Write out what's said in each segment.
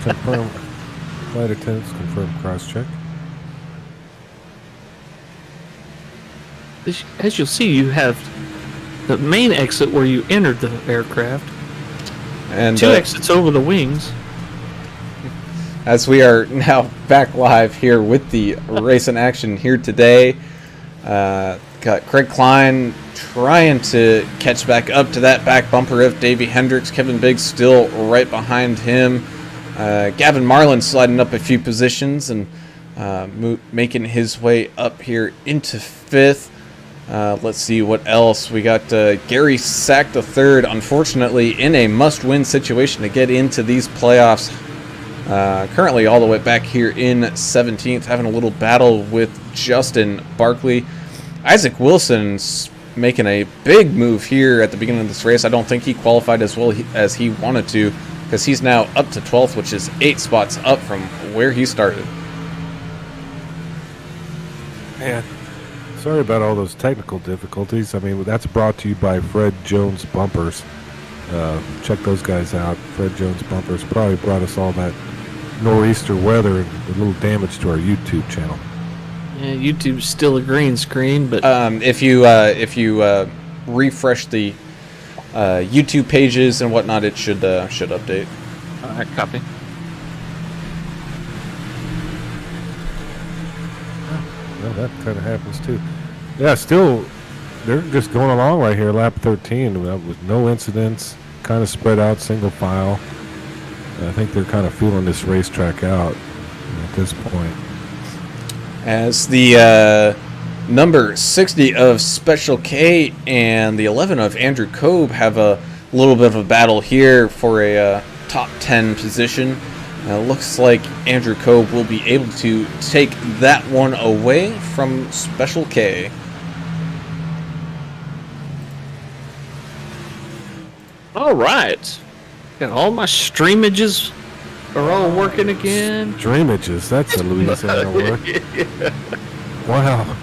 Confirm. Flight attendants confirm cross-check. As you'll see, you have the main exit where you entered the aircraft, and 2 exits over the wings. As we are now back live here with the race in action here today, got Craig Klein trying to catch back up to that back bumper of Davey Hendricks. Kevin Biggs still right behind him. Gavin Marlin sliding up a few positions and making his way up here into 5th. Let's see what else. We got Gary Sack III, unfortunately, in a must-win situation to get into these playoffs. Currently all the way back here in 17th, having a little battle with Justin Barkley. Isaac Wilson's making a big move here at the beginning of this race. I don't think he qualified as well as he wanted to, because he's now up to 12th, which is 8 spots up from where he started. Man, sorry about all those technical difficulties. I mean, that's brought to you by Fred Jones Bumpers. Check those guys out. Fred Jones Bumpers probably brought us all that nor'easter weather and a little damage to our YouTube channel. Yeah, YouTube's still a green screen, but if you refresh the YouTube pages and whatnot, it should update. All right, copy. Well, that kind of happens too. Yeah, still, they're just going along right here, lap 13, with no incidents, kind of spread out, single file. I think they're kind of feeling this racetrack out at this point. As the number 60 of Special K and the 11 of Andrew Cobe have a little bit of a battle here for a top 10 position. Looks like Andrew Cobe will be able to take that one away from Special K. All right. Got all my streamages are all working again. Streamages, that's a Louisiana word. Yeah. Wow.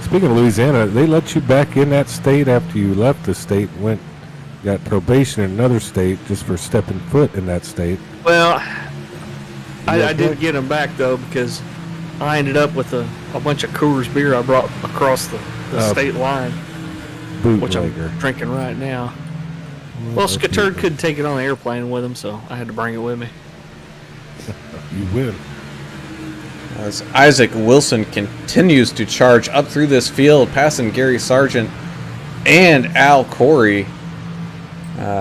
Speaking of Louisiana, they let you back in that state after you left the state, got probation in another state just for stepping foot in that state. Well, I did get them back, though, because I ended up with a bunch of Coors beer I brought across the state line, which I'm drinking right now. Well, Skaturd couldn't take it on the airplane with him, so I had to bring it with me. You win. As Isaac Wilson continues to charge up through this field, passing Gary Sargent and Al Corey,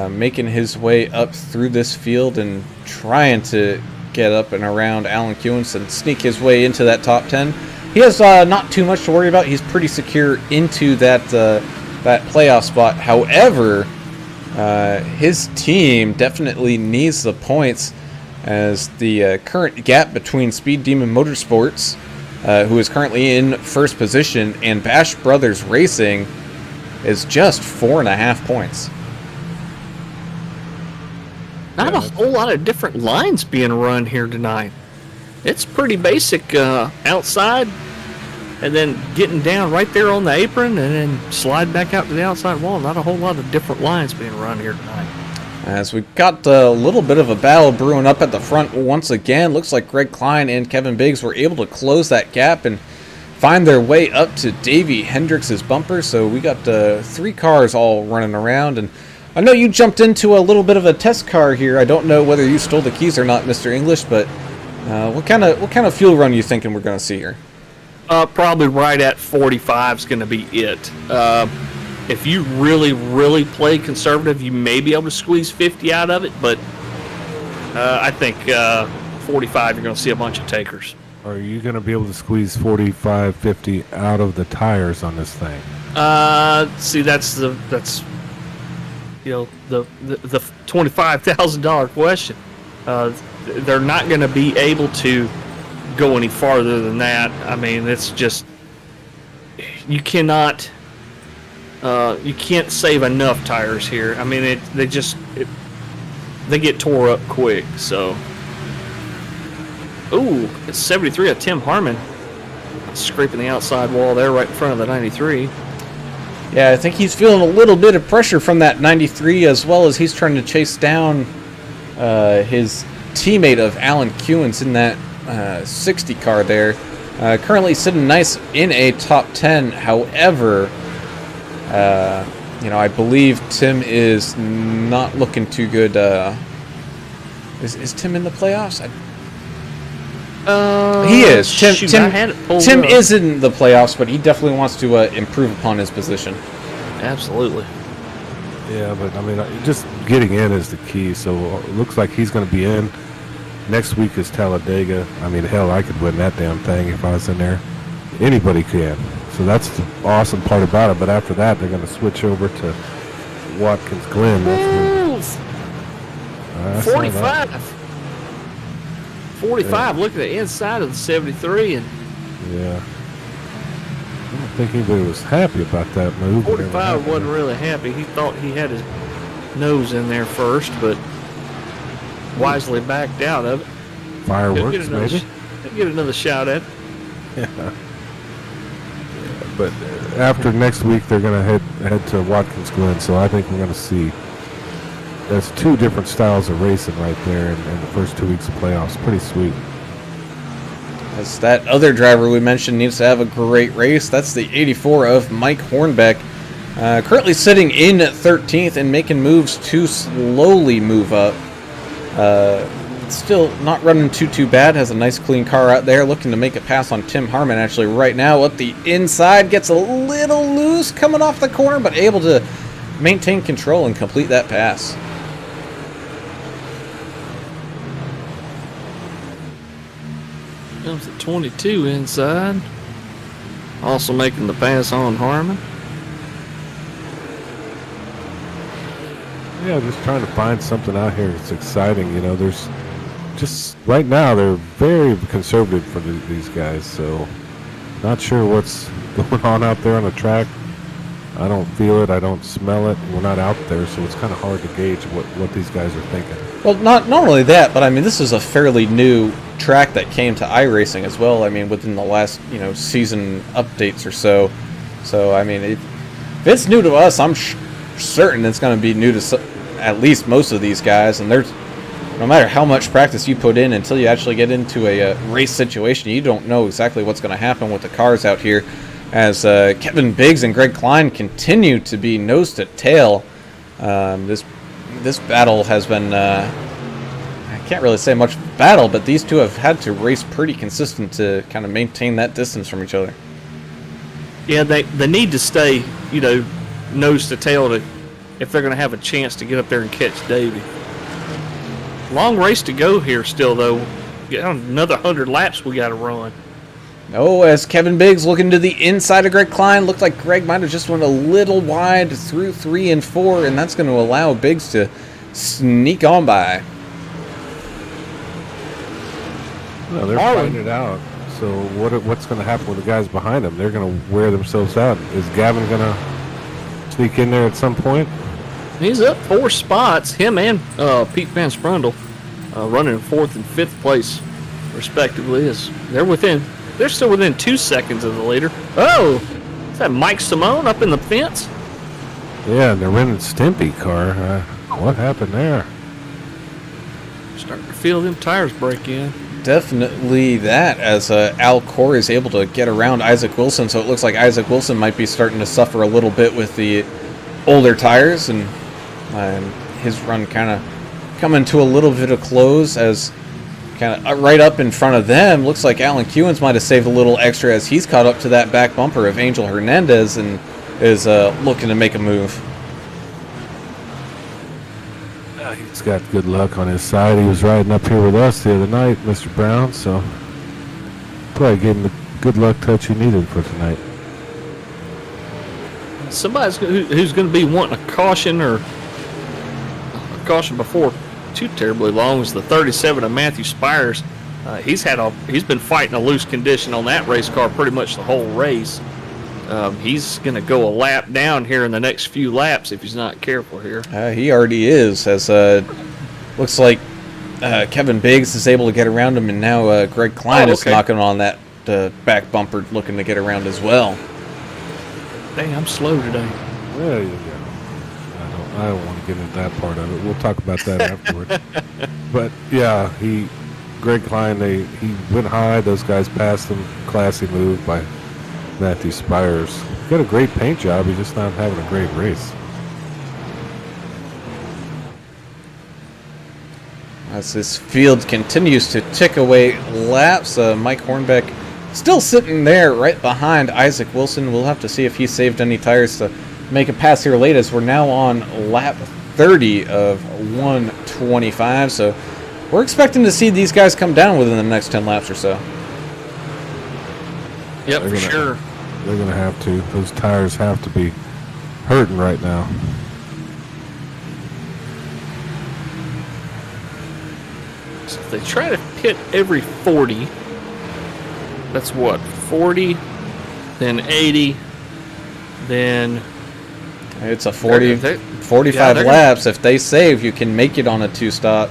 making his way up through this field and trying to get up and around Alan Kewins and sneak his way into that top 10. He has not too much to worry about. He's pretty secure into that playoff spot. However, his team definitely needs the points, as the current gap between Speed Demon Motorsports, who is currently in first position, and Bash Brothers Racing is just 4.5 points. Not a whole lot of different lines being run here tonight. It's pretty basic outside, and then getting down right there on the apron, and then slide back out to the outside wall. Not a whole lot of different lines being run here tonight. As we've got a little bit of a battle brewing up at the front once again. Looks like Greg Klein and Kevin Biggs were able to close that gap and find their way up to Davey Hendricks' bumper. So we got 3 cars all running around. And I know you jumped into a little bit of a test car here. I don't know whether you stole the keys or not, Mr. English, but what kind of fuel run are you thinking we're going to see here? Probably right at 45 is going to be it. If you really, really play conservative, you may be able to squeeze 50 out of it, but I think 45, you're going to see a bunch of takers. Are you going to be able to squeeze 45, 50 out of the tires on this thing? See, that's the $25,000 question. They're not going to be able to go any farther than that. I mean, it's just, you can't save enough tires here. I mean, they get tore up quick. So, ooh, it's 73 of Tim Harmon, scraping the outside wall there, right in front of the 93. Yeah, I think he's feeling a little bit of pressure from that 93, as well as he's trying to chase down his teammate of Alan Kewen's in that 60 car there. Currently sitting nice in a top 10. However, I believe Tim is not looking too good. Is Tim in the playoffs? He is. Tim is in the playoffs, but he definitely wants to improve upon his position. Absolutely. Yeah, but I mean, just getting in is the key. So it looks like he's going to be in. Next week is Talladega. I mean, hell, I could win that damn thing if I was in there. Anybody can. So that's the awesome part about it. But after that, they're going to switch over to Watkins Glen. That's 45. 45. Look at the inside of the 73. And yeah. I don't think anybody was happy about that move. 45 wasn't really happy. He thought he had his nose in there first, but wisely backed out of it. Fireworks, maybe? He'll get another shot at it. Yeah. But after next week, they're going to head to Watkins Glen, so I think we're going to see that's two different styles of racing right there in the first 2 weeks of playoffs. Pretty sweet. As that other driver we mentioned needs to have a great race. That's the 84 of Mike Hornbeck. Currently sitting in 13th and making moves to slowly move up. Still not running too bad. Has a nice clean car out there. Looking to make a pass on Tim Harmon actually right now. Up the inside. Gets a little loose coming off the corner, but able to maintain control and complete that pass. Comes at 22 inside. Also making the pass on Harmon. Yeah, just trying to find something out here that's exciting. There's just right now they're very conservative for these guys, so not sure what's going on out there on the track. I don't feel it. I don't smell it. We're not out there, so it's kind of hard to gauge what these guys are thinking. Well, not only that, but I mean, this is a fairly new track that came to iRacing as well. I mean, within the last season updates or so. So I mean, if it's new to us, I'm certain it's going to be new to at least most of these guys. And there's no matter how much practice you put in, until you actually get into a race situation, you don't know exactly what's going to happen with the cars out here. As Kevin Biggs and Greg Klein continue to be nose to tail. This battle has been, I can't really say much battle, but these two have had to race pretty consistent to kind of maintain that distance from each other. Yeah, they need to stay, nose to tail if they're going to have a chance to get up there and catch Davey. Long race to go here still, though. Another 100 laps we got to run. Oh, as Kevin Biggs looking to the inside of Greg Klein. Looked like Greg might have just went a little wide through 3 and 4, and that's going to allow Biggs to sneak on by. Well, they're finding it out. So what's going to happen with the guys behind them? They're going to wear themselves out. Is Gavin going to sneak in there at some point? He's up 4 spots. Him and Pete Van Sprundle running in 4th and 5th place, respectively. They're still within 2 seconds of the leader. Oh, is that Mike Simone up in the fence? Yeah, and they're renting Stimpy car. What happened there? Starting to feel them tires break in. Definitely that, as Al Corey is able to get around Isaac Wilson, so it looks like Isaac Wilson might be starting to suffer a little bit with the older tires, and his run kind of coming to a little bit of close, as kind of right up in front of them. Looks like Alan Kewen's might have saved a little extra as he's caught up to that back bumper of Angel Hernandez and is looking to make a move. He's got good luck on his side. He was riding up here with us the other night, Mr. Brown, so probably gave him the good luck touch he needed for tonight. Somebody's who's going to be wanting a caution before too terribly long is the 37 of Matthew Spires. He's been fighting a loose condition on that race car pretty much the whole race. He's going to go a lap down here in the next few laps if he's not careful here. He already is, as looks like Kevin Biggs is able to get around him, and now Greg Klein is knocking on that back bumper, looking to get around as well. Dang, I'm slow today. There you go. I don't want to get into that part of it. We'll talk about that afterward. But yeah, Greg Klein, he went high. Those guys passed him. Classy move by Matthew Spires. He got a great paint job. He's just not having a great race. As this field continues to tick away laps, Mike Hornbeck still sitting there right behind Isaac Wilson. We'll have to see if he saved any tires to make a pass here late, as we're now on lap 30 of 125. So we're expecting to see these guys come down within the next 10 laps or so. Yep, for sure. They're going to have to. Those tires have to be hurting right now. So if they try to pit every 40, that's what, 40, then 80, then... It's a 45 laps. If they save, you can make it on a two-stop.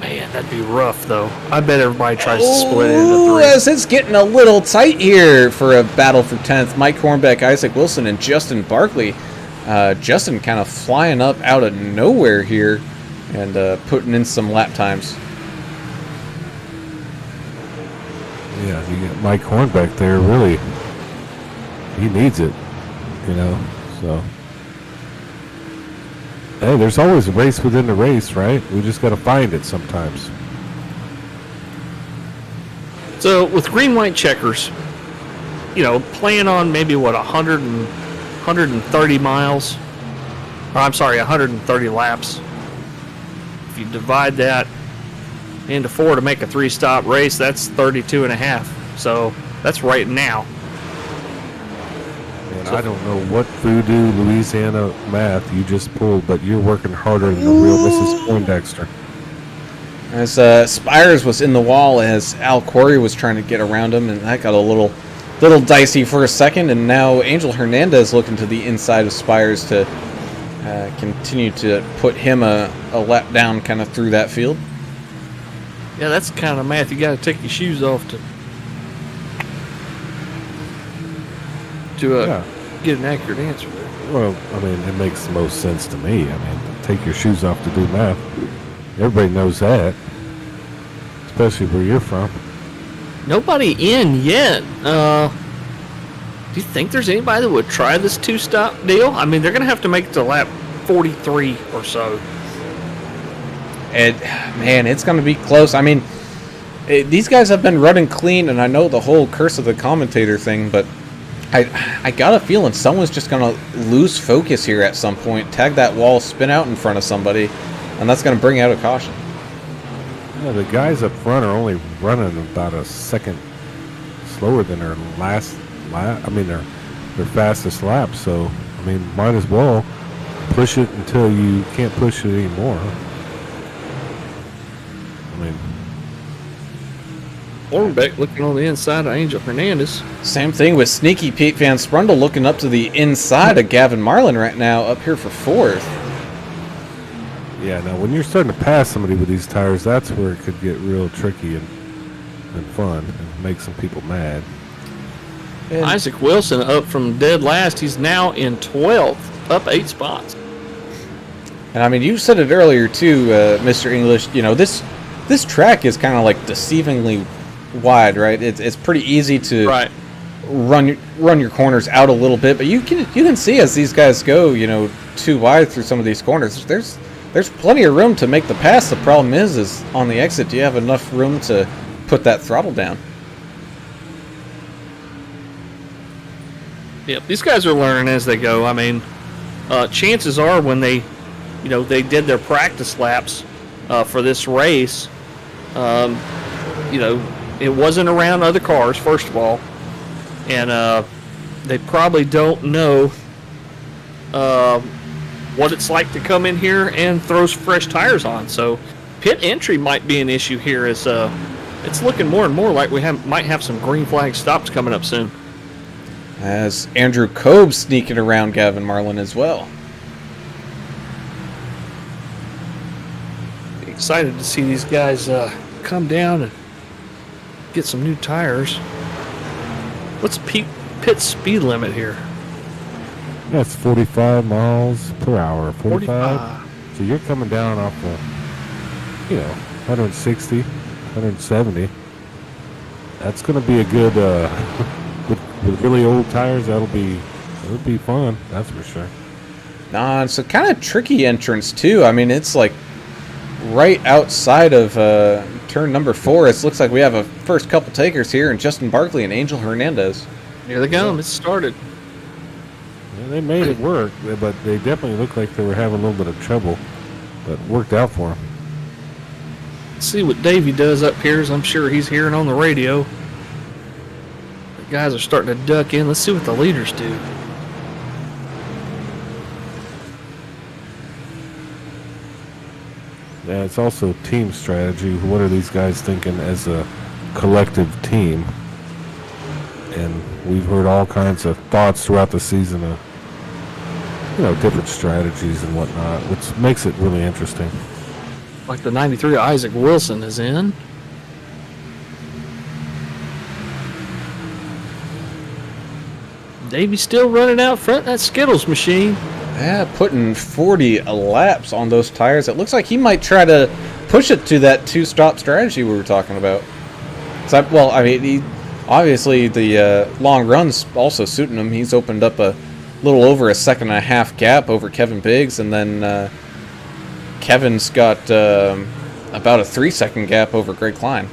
Man, that'd be rough, though. I bet everybody tries to split it into 3. As it's getting a little tight here for a battle for 10th. Mike Hornbeck, Isaac Wilson, and Justin Barkley. Justin kind of flying up out of nowhere here and putting in some lap times. Yeah, you get Mike Hornbeck there, really. He needs it, so... Hey, there's always a race within the race, right? We just got to find it sometimes. So with green-white checkers, playing on maybe, 130 miles. Or, I'm sorry, 130 laps. If you divide that into 4 to make a 3-stop race, that's 32 and a half. So that's right now. And I don't know what voodoo Louisiana math you just pulled, but you're working harder than the real Mrs. Poindexter. As Spires was in the wall as Al Corey was trying to get around him, and that got a little dicey for a second, and now Angel Hernandez looking to the inside of Spires to continue to put him a lap down kind of through that field. Yeah, that's the kind of math you got to take your shoes off to get an accurate answer there. Well, I mean, it makes the most sense to me. I mean, take your shoes off to do math. Everybody knows that, especially where you're from. Nobody in yet. Do you think there's anybody that would try this 2-stop deal? I mean, they're going to have to make it to lap 43 or so. Man, it's going to be close. I mean, these guys have been running clean, and I know the whole curse of the commentator thing, but I got a feeling someone's just going to lose focus here at some point, tag that wall, spin out in front of somebody, and that's going to bring out a caution. Yeah, the guys up front are only running about a second slower than their last lap. I mean, their fastest lap. So, I mean, might as well push it until you can't push it anymore. I mean, Hornbeck looking on the inside of Angel Hernandez. Same thing with Sneaky Pete Van Sprundle looking up to the inside of Gavin Marlin right now, up here for 4th. Yeah, now when you're starting to pass somebody with these tires, that's where it could get real tricky and fun and make some people mad. And Isaac Wilson up from dead last. He's now in 12th, up 8 spots. And I mean, you said it earlier too, Mr. English. This track is kind of like deceivingly wide, right? It's pretty easy to run your corners out a little bit, but you can see as these guys go, too wide through some of these corners. There's plenty of room to make the pass. The problem is on the exit, do you have enough room to put that throttle down? Yep, these guys are learning as they go. I mean, chances are when they did their practice laps for this race, it wasn't around other cars, first of all, and they probably don't know what it's like to come in here and throw fresh tires on. So pit entry might be an issue here, as it's looking more and more like we might have some green flag stops coming up soon. As Andrew Cobe sneaking around Gavin Marlin as well. Excited to see these guys come down and get some new tires. What's pit speed limit here? That's 45 miles per hour. 45. So you're coming down off 160, 170. That's going to be a good, with really old tires, it'll be fun, that's for sure. Nah, it's a kind of tricky entrance, too. I mean, it's like right outside of turn number 4. It looks like we have a first couple takers here, and Justin Barkley and Angel Hernandez. Here they go. It started. Yeah, they made it work, but they definitely looked like they were having a little bit of trouble, but it worked out for them. Let's see what Davey does up here, as I'm sure he's hearing on the radio. The guys are starting to duck in. Let's see what the leaders do. Yeah, it's also team strategy. What are these guys thinking as a collective team? And we've heard all kinds of thoughts throughout the season of, different strategies and whatnot, which makes it really interesting. Like the 93 Isaac Wilson is in. Davey's still running out front that Skittles machine. Yeah, putting 40 laps on those tires. It looks like he might try to push it to that two-stop strategy we were talking about. Obviously the long run's also suiting him. He's opened up a little over a 1.5 second gap over Kevin Biggs, and then Kevin's got about a 3 second gap over Greg Klein.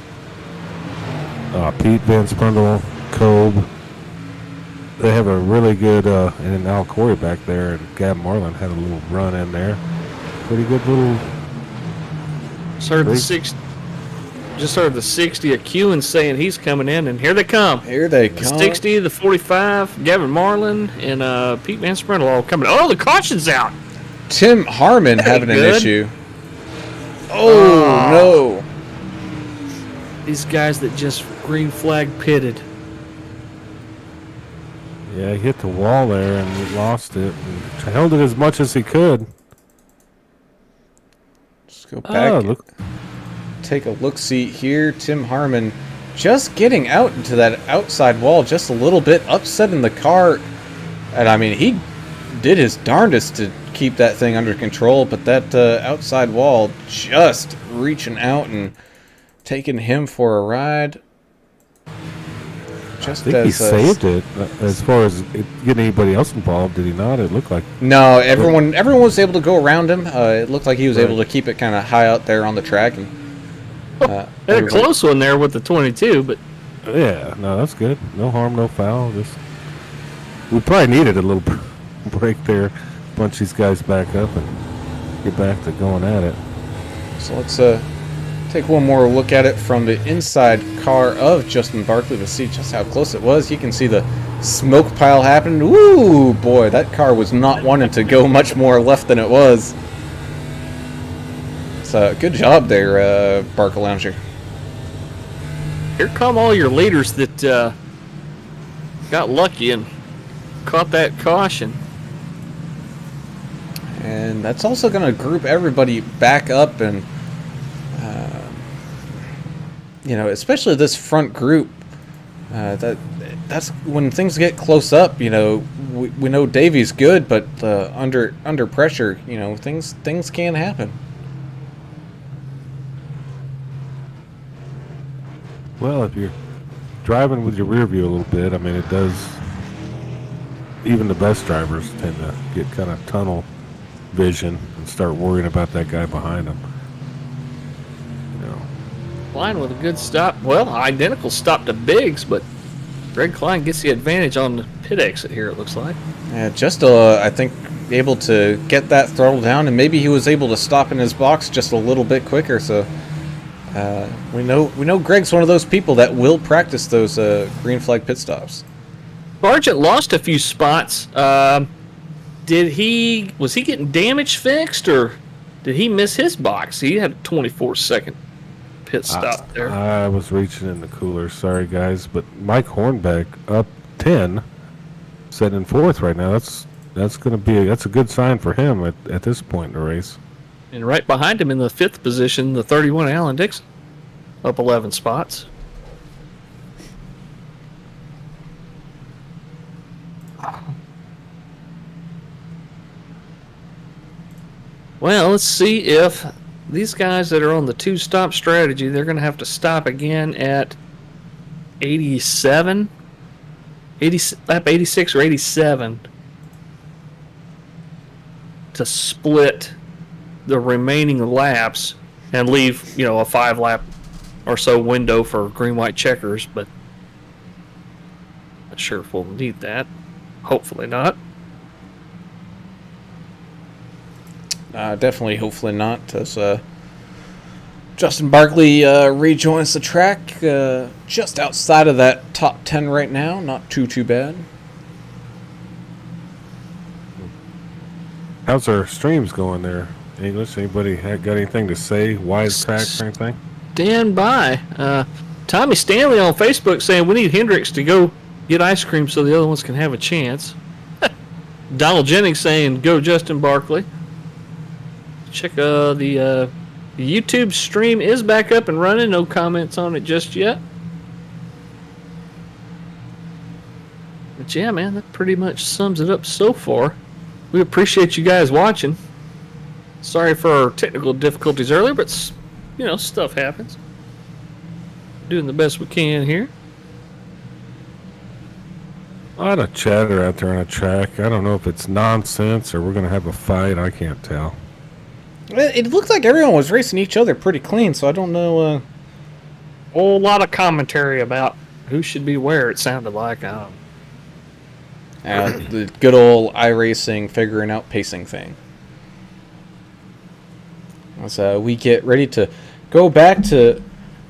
Pete Van Sprundle, Cobe. They have a really good, and now Corey back there, and Gab Marlin had a little run in there. Pretty good little. Just heard the 60 of Kewen saying he's coming in, and here they come. Here they come. The 60, the 45, Gavin Marlin, and Pete Van Sprundle all coming. Oh, the caution's out. Tim Harmon having an issue. No. These guys that just green flag pitted. Yeah, he hit the wall there and he lost it. And held it as much as he could. Let's go back. Take a look-see here. Tim Harmon just getting out into that outside wall just a little bit, upsetting the car. And, I mean, he did his darndest to keep that thing under control, but that outside wall just reaching out and taking him for a ride. I think he saved it. As far as getting anybody else involved, did he not? It looked like... No, everyone was able to go around him. It looked like he was able to keep it kind of high out there on the track. And had a close one there with the 22, but... Yeah, no, that's good. No harm, no foul. We probably needed a little break there. Bunch these guys back up and get back to going at it. So let's take one more look at it from the inside car of Justin Barkley to see just how close it was. You can see the smoke pile happening. Ooh, boy, that car was not wanting to go much more left than it was. So good job there, Barker Lounger. Here come all your leaders that got lucky and caught that caution. And that's also going to group everybody back up and especially this front group. That's when things get close up. We know Davey's good, but under pressure, things can happen. Well, if you're driving with your rear view a little bit, I mean, it does. Even the best drivers tend to get kind of tunnel vision and start worrying about that guy behind them. Klein with a good stop. Well, identical stop to Biggs, but Greg Klein gets the advantage on the pit exit here, it looks like. Yeah, just I think able to get that throttle down, and maybe he was able to stop in his box just a little bit quicker. So we know Greg's one of those people that will practice those green flag pit stops. Sargent lost a few spots. Was he getting damage fixed, or did he miss his box? He had a 24-second pit stop there. I was reaching in the cooler. Sorry, guys, but Mike Hornbeck up 10, set in fourth right now. That's a good sign for him at this point in the race. And right behind him in the fifth position, the 31 Alan Dixon, up 11 spots. Well, let's see if these guys that are on the two-stop strategy, they're going to have to stop again at 87, lap 86 or 87 to split the remaining laps and leave, a 5-lap or so window for green-white checkers, but not sure if we'll need that. Hopefully not. Definitely, hopefully not, as Justin Barkley rejoins the track just outside of that top 10 right now. Not too bad. How's our streams going there, English? Anybody got anything to say? Wisecracks or anything? Stand by. Tommy Stanley on Facebook saying we need Hendricks to go get ice cream so the other ones can have a chance. Donald Jennings saying go Justin Barkley. Check the YouTube stream is back up and running. No comments on it just yet. But yeah, man, that pretty much sums it up so far. We appreciate you guys watching. Sorry for our technical difficulties earlier, but stuff happens. Doing the best we can here. A lot of chatter out there on a track. I don't know if it's nonsense or we're going to have a fight. I can't tell. It looked like everyone was racing each other pretty clean, so I don't know. Whole lot of commentary about who should be where, it sounded like. The good old iRacing figuring out pacing thing. As we get ready to go back to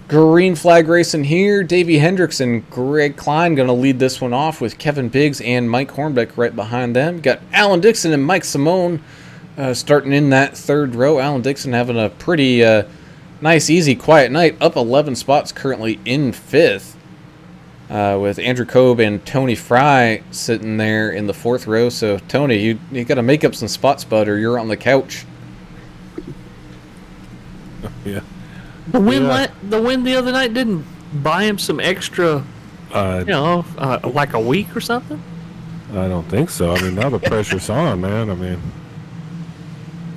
green flag racing here, Davey Hendricks and Greg Klein going to lead this one off with Kevin Biggs and Mike Hornbeck right behind them. Got Alan Dixon and Mike Simone starting in that third row. Alan Dixon having a pretty nice, easy, quiet night. Up 11 spots currently in fifth. With Andrew Cobe and Tony Fry sitting there in the fourth row. So, Tony, you got to make up some spots, bud, or you're on the couch. Yeah. The win the other night didn't buy him some extra, like a week or something? I don't think so. I mean, now the pressure's on, man. I mean,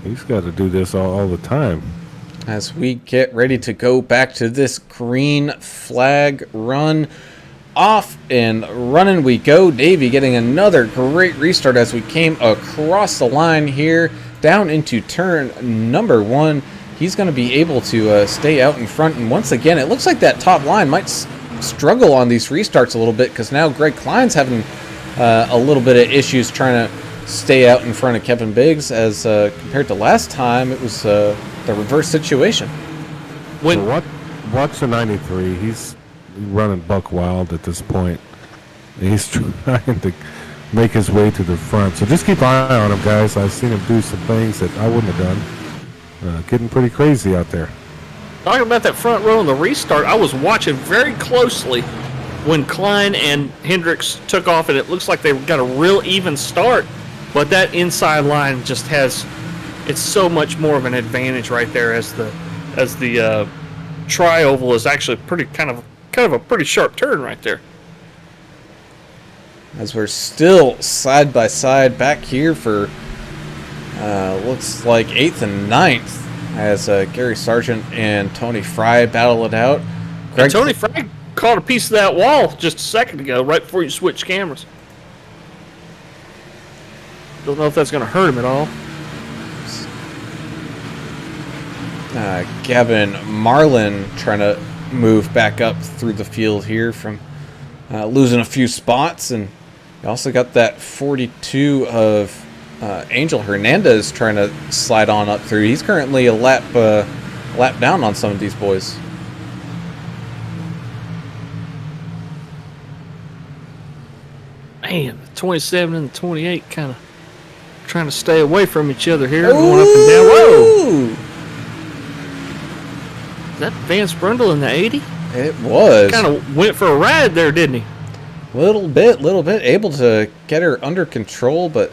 he's got to do this all the time. As we get ready to go back to this green flag run, off and running we go. Davey getting another great restart as we came across the line here, down into turn number 1. He's going to be able to stay out in front. And once again, it looks like that top line might struggle on these restarts a little bit, because now Greg Klein's having a little bit of issues trying to stay out in front of Kevin Biggs, as compared to last time, it was the reverse situation. Watch the 93. He's running buck wild at this point. He's trying to make his way to the front. So just keep an eye on him, guys. I've seen him do some things that I wouldn't have done. Getting pretty crazy out there. Talking about that front row and the restart, I was watching very closely when Klein and Hendricks took off, and it looks like they got a real even start. But that inside line just it's so much more of an advantage right there, as the tri-oval is actually pretty kind of a pretty sharp turn right there. As we're still side by side back here for looks like 8th and 9th, as Gary Sargent and Tony Fry battle it out. Tony Fry caught a piece of that wall just a second ago, right before you switched cameras. Don't know if that's going to hurt him at all. Gavin Marlin trying to move back up through the field here from losing a few spots. And you also got that 42 of Angel Hernandez trying to slide on up through. He's currently a lap down on some of these boys. Man, the 27 and the 28 kind of trying to stay away from each other here. Going up and down. Whoa! Is that Vance Brundle in the 80? It was. Kind of went for a ride there, didn't he? Little bit. Able to get her under control, but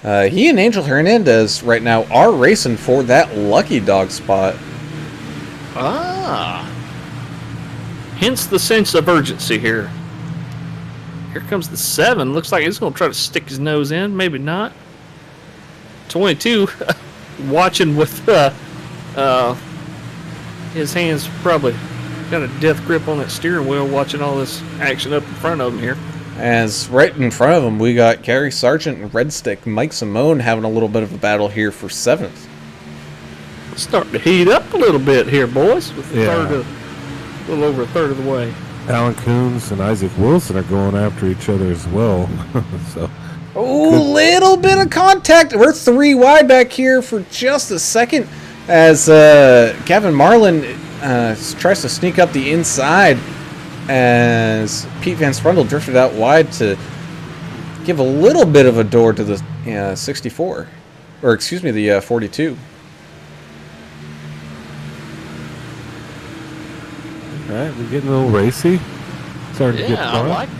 he and Angel Hernandez right now are racing for that lucky dog spot. Hence the sense of urgency here. Here comes the 7. Looks like he's going to try to stick his nose in. Maybe not. 22 watching with his hands probably got a death grip on that steering wheel watching all this action up in front of him here. As right in front of him, we got Gary Sargent and Red Stick Mike Simone having a little bit of a battle here for 7th. Starting to heat up a little bit here, boys, with a little over a third of the way. Alan Coons and Isaac Wilson are going after each other as well. So, little bit of contact. We're 3 wide back here for just a second as Gavin Marlin tries to sneak up the inside as Pete Van Sprundle drifted out wide to give a little bit of a door to the 64. Or, excuse me, the 42. All right, we're getting a little racy. Starting to get fun. I like it.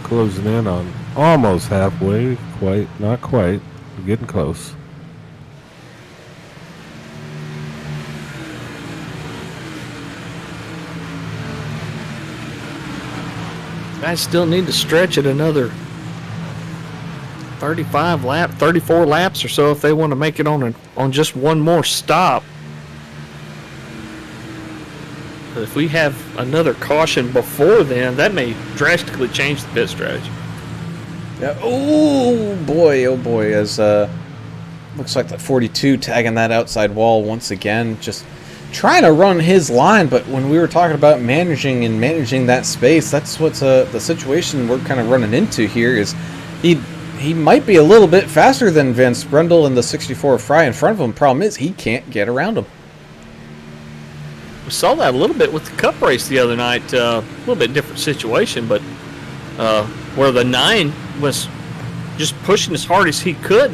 Closing in on almost halfway. Not quite. We're getting close. Guys still need to stretch it another 34 laps or so if they want to make it on just one more stop. But if we have another caution before then, that may drastically change the pit strategy. Yeah. Oh boy! As looks like the 42 tagging that outside wall once again, just trying to run his line. But when we were talking about managing that space, that's what's the situation we're kind of running into here. Is he might be a little bit faster than Van Sprundle and the 64 Fry in front of him. Problem is he can't get around him. We saw that a little bit with the Cup race the other night. A little bit different situation, but where the 9 was just pushing as hard as he could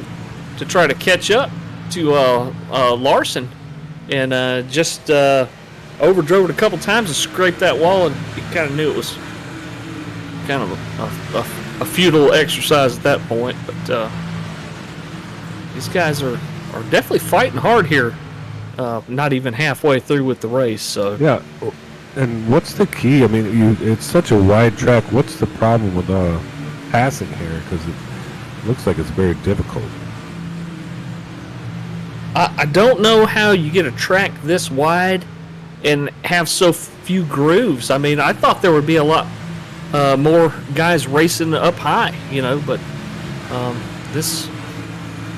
to try to catch up to Larson, and just overdrove it a couple times and scraped that wall, and he kind of knew it was kind of a futile exercise at that point. But these guys are definitely fighting hard here. Not even halfway through with the race, so yeah. And what's the key? I mean, it's such a wide track. What's the problem with passing here? Because it looks like it's very difficult. I don't know how you get a track this wide and have so few grooves. I mean, I thought there would be a lot more guys racing up high, but this.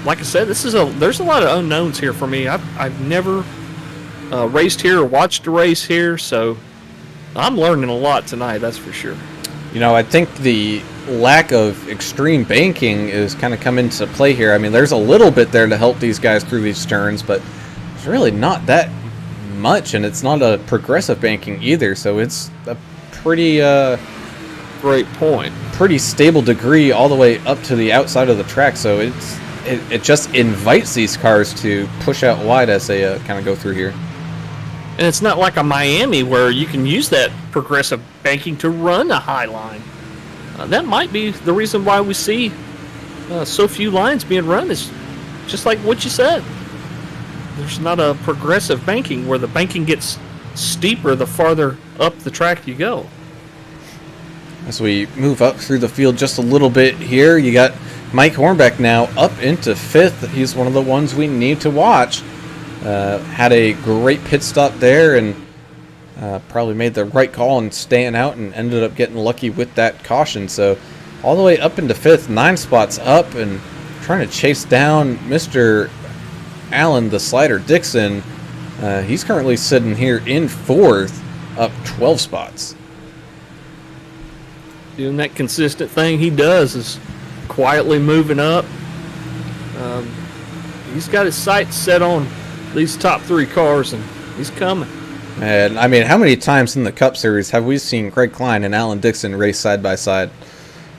Like I said, there's a lot of unknowns here for me. I've never raced here or watched a race here, so I'm learning a lot tonight, that's for sure. I think the lack of extreme banking is kind of come into play here. I mean, there's a little bit there to help these guys through these turns, but it's really not that much, and it's not a progressive banking either, so it's a pretty great point. Pretty stable degree all the way up to the outside of the track, so it just invites these cars to push out wide as they kind of go through here. And it's not like a Miami where you can use that progressive banking to run a high line. That might be the reason why we see so few lines being run, is just like what you said. There's not a progressive banking where the banking gets steeper the farther up the track you go. As we move up through the field just a little bit here, you got Mike Hornbeck now up into 5th. He's one of the ones we need to watch. Had a great pit stop there and probably made the right call and staying out, and ended up getting lucky with that caution. So all the way up into 5th, 9 spots up, and trying to chase down Mr. Allen, the Slider Dixon. He's currently sitting here in 4th, up 12 spots. Doing that consistent thing he does is quietly moving up. He's got his sights set on these top 3 cars, and he's coming. And I mean, how many times in the Cup Series have we seen Craig Klein and Alan Dixon race side by side?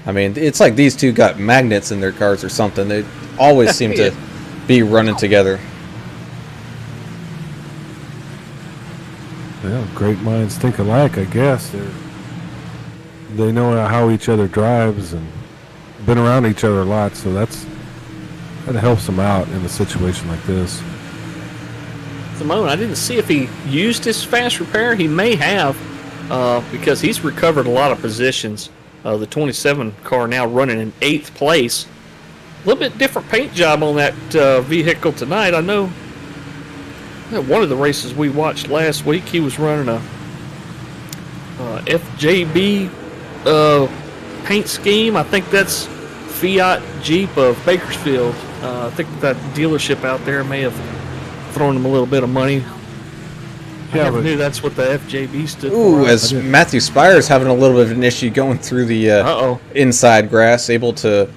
I mean, it's like these two got magnets in their cars or something. They always seem to be running together. Well, great minds think alike, I guess. They know how each other drives and been around each other a lot, so that helps them out in a situation like this. Simone, I didn't see if he used his fast repair. He may have, because he's recovered a lot of positions. The 27 car now running in 8th place. A little bit different paint job on that vehicle tonight. I know One of the races we watched last week, he was running a FJB paint scheme. I think that's Fiat Jeep of Bakersfield. I think that dealership out there may have thrown him a little bit of money. I never knew that's what the FJB stood for. Ooh, as Matthew Spires having a little bit of an issue going through the inside grass, able to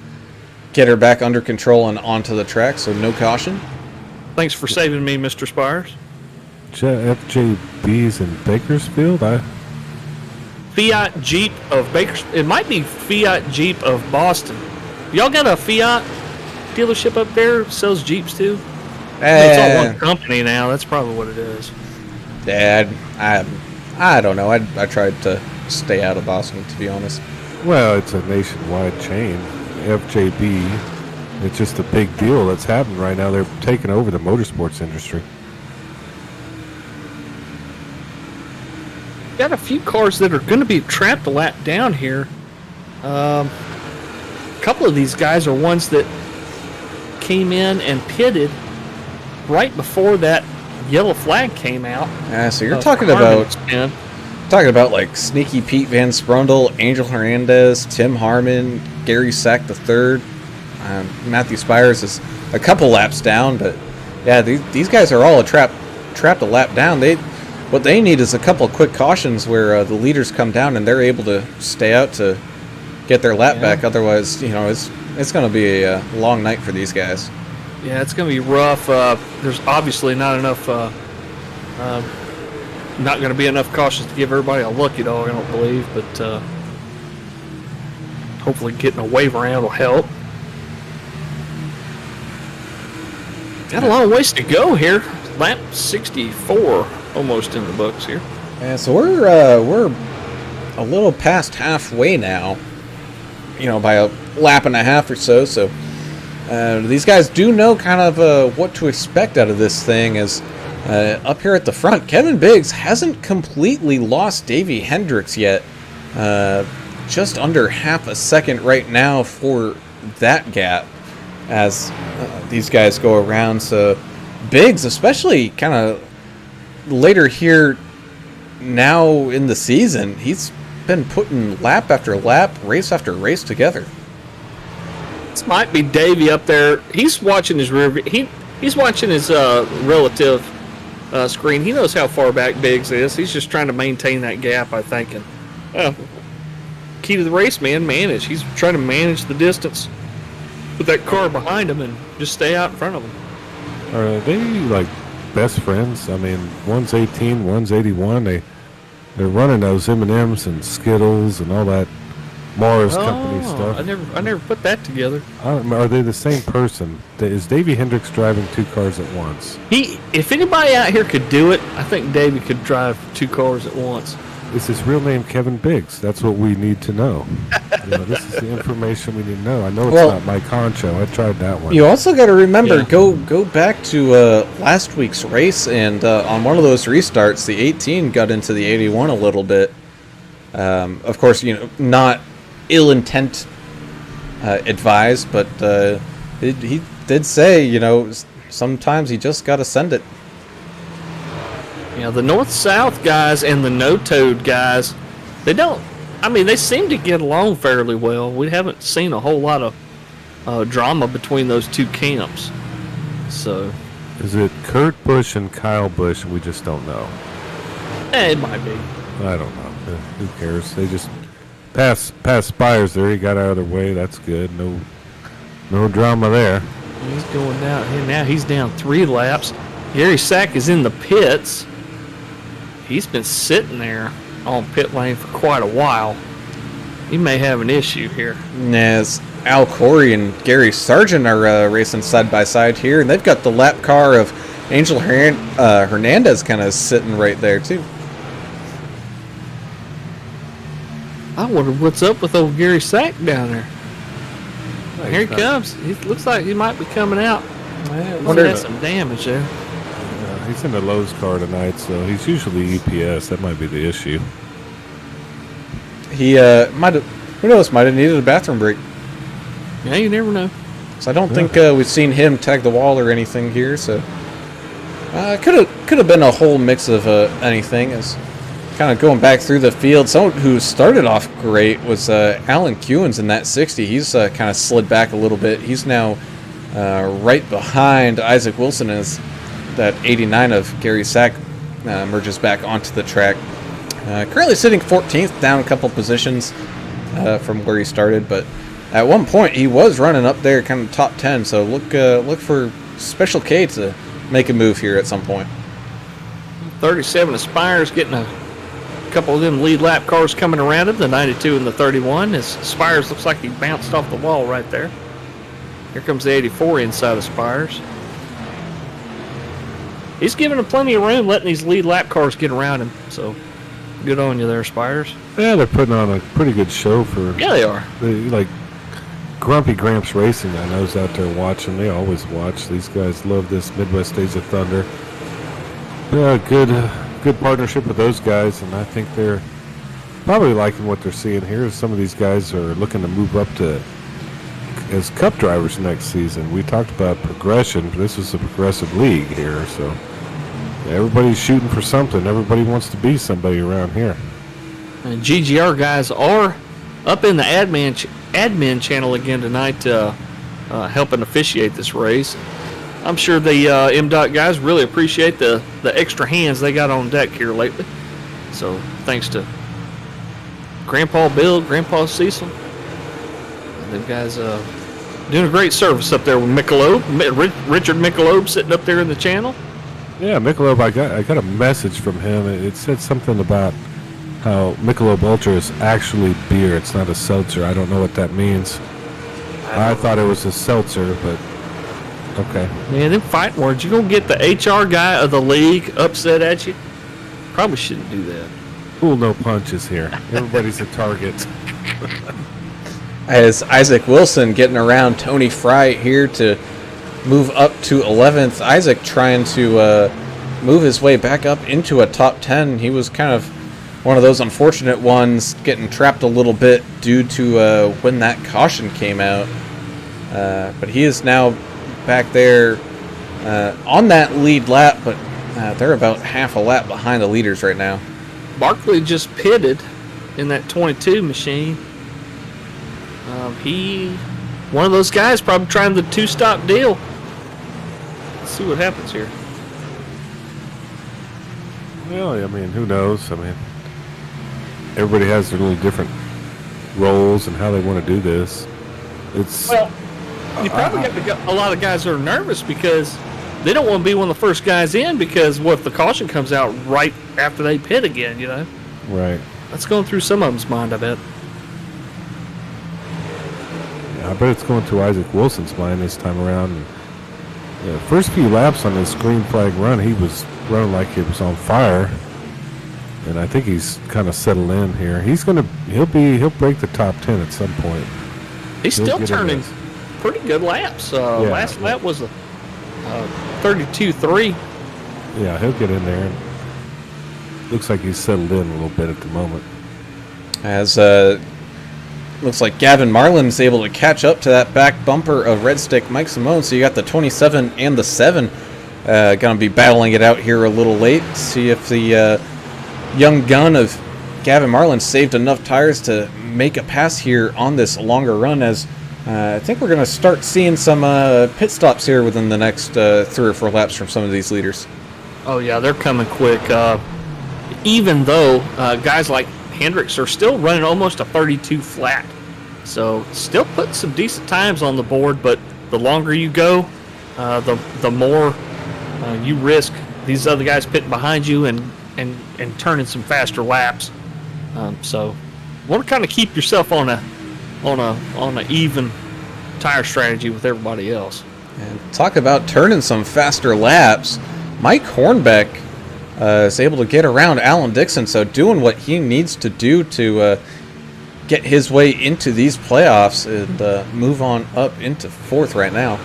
get her back under control and onto the track, so no caution. Thanks for saving me, Mr. Spires. FJB's in Bakersfield? Fiat Jeep of Bakersfield. It might be Fiat Jeep of Boston. Y'all got a Fiat dealership up there that sells Jeeps too? It's all one company now. That's probably what it is. Dad, I don't know. I tried to stay out of Boston, to be honest. Well, it's a nationwide chain. FJB, it's just a big deal that's happening right now. They're taking over the motorsports industry. Got a few cars that are going to be trapped a lap down here. A couple of these guys are ones that came in and pitted right before that yellow flag came out. Yeah, so you're talking about like Sneaky Pete Van Sprundle, Angel Hernandez, Tim Harmon, Gary Sack III. Matthew Spires is a couple laps down, but yeah, these guys are all trapped a lap down. What they need is a couple of quick cautions where the leaders come down and they're able to stay out to get their lap back. Otherwise, it's going to be a long night for these guys. Yeah, it's going to be rough. There's obviously not enough, not going to be enough cautions to give everybody a lucky dog, I don't believe, but hopefully getting a waiver out will help. Got a long ways to go here. Lap 64 almost in the books here. Yeah, so we're a little past halfway now. By a lap and a half or so. So these guys do know kind of what to expect out of this thing. As up here at the front, Kevin Biggs hasn't completely lost Davey Hendricks yet. Just under half a second right now for that gap as these guys go around. So Biggs, especially kind of later here now in the season, he's been putting lap after lap, race after race together. This might be Davey up there. He's watching his rear. He's watching his relative screen. He knows how far back Biggs is. He's just trying to maintain that gap, I think. And key to the race, man, manage. He's trying to manage the distance with that car behind him and just stay out in front of him. Are they like best friends? I mean, one's 18, one's 81. They're running those M&Ms and Skittles and all that Mars Company stuff. I never put that together. Are they the same person? Is Davey Hendricks driving two cars at once? If anybody out here could do it, I think Davey could drive two cars at once. Is his real name Kevin Biggs? That's what we need to know. This is the information we need to know. I know it's not Mike Concho. I tried that one. You also got to remember, go back to last week's race, and on one of those restarts, the 18 got into the 81 a little bit. Of course, not ill intent advised, but he did say, sometimes you just got to send it. The north-south guys and the no-toed guys, they seem to get along fairly well. We haven't seen a whole lot of drama between those two camps. So, is it Kurt Busch and Kyle Busch? We just don't know. It might be. I don't know. Who cares? They just pass Spires there. He got out of their way. That's good. No drama there. He's going down. And now he's down 3 laps. Gary Sack is in the pits. He's been sitting there on pit lane for quite a while. He may have an issue here. As Al Corey and Gary Sargent are racing side by side here, and they've got the lap car of Angel Hernandez kind of sitting right there too. I wonder what's up with old Gary Sack down there. Here he comes. He looks like he might be coming out. He has some damage there. He's in the Lowe's car tonight, so he's usually EPS. That might be the issue. He might have, who knows, might have needed a bathroom break. Yeah, you never know. So I don't think we've seen him tag the wall or anything here, so. Could have been a whole mix of anything. As kind of going back through the field, someone who started off great was Alan Kewins in that 60. He's kind of slid back a little bit. He's now right behind Isaac Wilson as that 89 of Gary Sack merges back onto the track. Currently sitting 14th, down a couple positions from where he started, but at one point he was running up there kind of top 10, so look for Special K to make a move here at some point. 37 Aspires getting a couple of them lead lap cars coming around him, the 92 and the 31. As Spires looks like he bounced off the wall right there. Here comes the 84 inside of Spires. He's giving him plenty of room, letting these lead lap cars get around him. So, good on you there, Spires. Yeah, they're putting on a pretty good show for. Yeah, they are. Like Grumpy Gramps Racing, I know, is out there watching. They always watch. These guys love this Midwest Days of Thunder. Yeah, good partnership with those guys, and I think they're probably liking what they're seeing here. Some of these guys are looking to move up to as cup drivers next season. We talked about progression. This is a progressive league here, so everybody's shooting for something. Everybody wants to be somebody around here. And GGR guys are up in the admin channel again tonight, helping officiate this race. I'm sure the MDOT guys really appreciate the extra hands they got on deck here lately. So thanks to Grandpa Bill, Grandpa Cecil. Them guys doing a great service up there with Michelob. Richard Michelob sitting up there in the channel. Yeah, Michelob, I got a message from him. It said something about how Michelob Ultra is actually beer. It's not a seltzer. I don't know what that means. I thought it was a seltzer, but okay. Man, them fighting words. You're going to get the HR guy of the league upset at you? Probably shouldn't do that. Cool, no punches here. Everybody's a target. As Isaac Wilson getting around Tony Fry here to move up to 11th. Isaac trying to move his way back up into a top 10. He was kind of one of those unfortunate ones getting trapped a little bit due to when that caution came out. But he is now back there on that lead lap, but they're about half a lap behind the leaders right now. Barkley just pitted in that 22 machine. One of those guys probably trying the two-stop deal. Let's see what happens here. Well, I mean, who knows? I mean, everybody has their little different roles and how they want to do this. Well, you probably got a lot of guys that are nervous because they don't want to be one of the first guys in, because what if the caution comes out right after they pit again, you know? Right. That's going through some of them's mind, I bet. Yeah, I bet it's going through Isaac Wilson's mind this time around. And, yeah, the first few laps on this green flag run, he was running like he was on fire. And I think he's kind of settled in here. He'll break the top 10 at some point. He's still turning pretty good laps. Last lap was a 32.3. Yeah, he'll get in there. Looks like he's settled in a little bit at the moment. As looks like Gavin Marlin's able to catch up to that back bumper of Red Stick Mike Simone. So you got the 27 and the 7 going to be battling it out here a little late. See if the young gun of Gavin Marlin saved enough tires to make a pass here on this longer run, as I think we're going to start seeing some pit stops here within the next 3 or 4 laps from some of these leaders. Oh, yeah, they're coming quick. Even though guys like Hendricks are still running almost a 32 flat. So still putting some decent times on the board, but the longer you go, the more you risk these other guys pitting behind you and turning some faster laps. So want to kind of keep yourself on a even tire strategy with everybody else. And talk about turning some faster laps. Mike Hornbeck is able to get around Alan Dixon, so doing what he needs to do to get his way into these playoffs and move on up into 4th right now.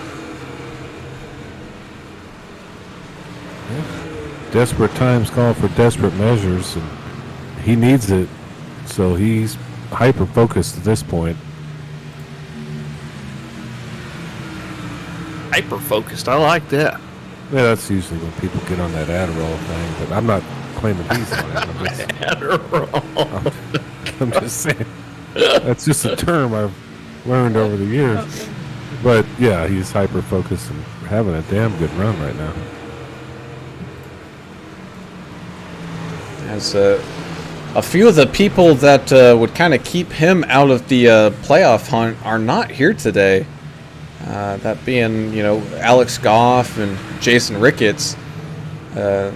Desperate times call for desperate measures, and he needs it, so he's hyper-focused at this point. Hyper-focused, I like that. Yeah, that's usually when people get on that Adderall thing, but I'm not claiming he's on it. I'm just saying. That's just a term I've learned over the years. But, yeah, he's hyper-focused and having a damn good run right now. As a few of the people that would kind of keep him out of the playoff hunt are not here today. That being, Alex Goff and Jason Ricketts. With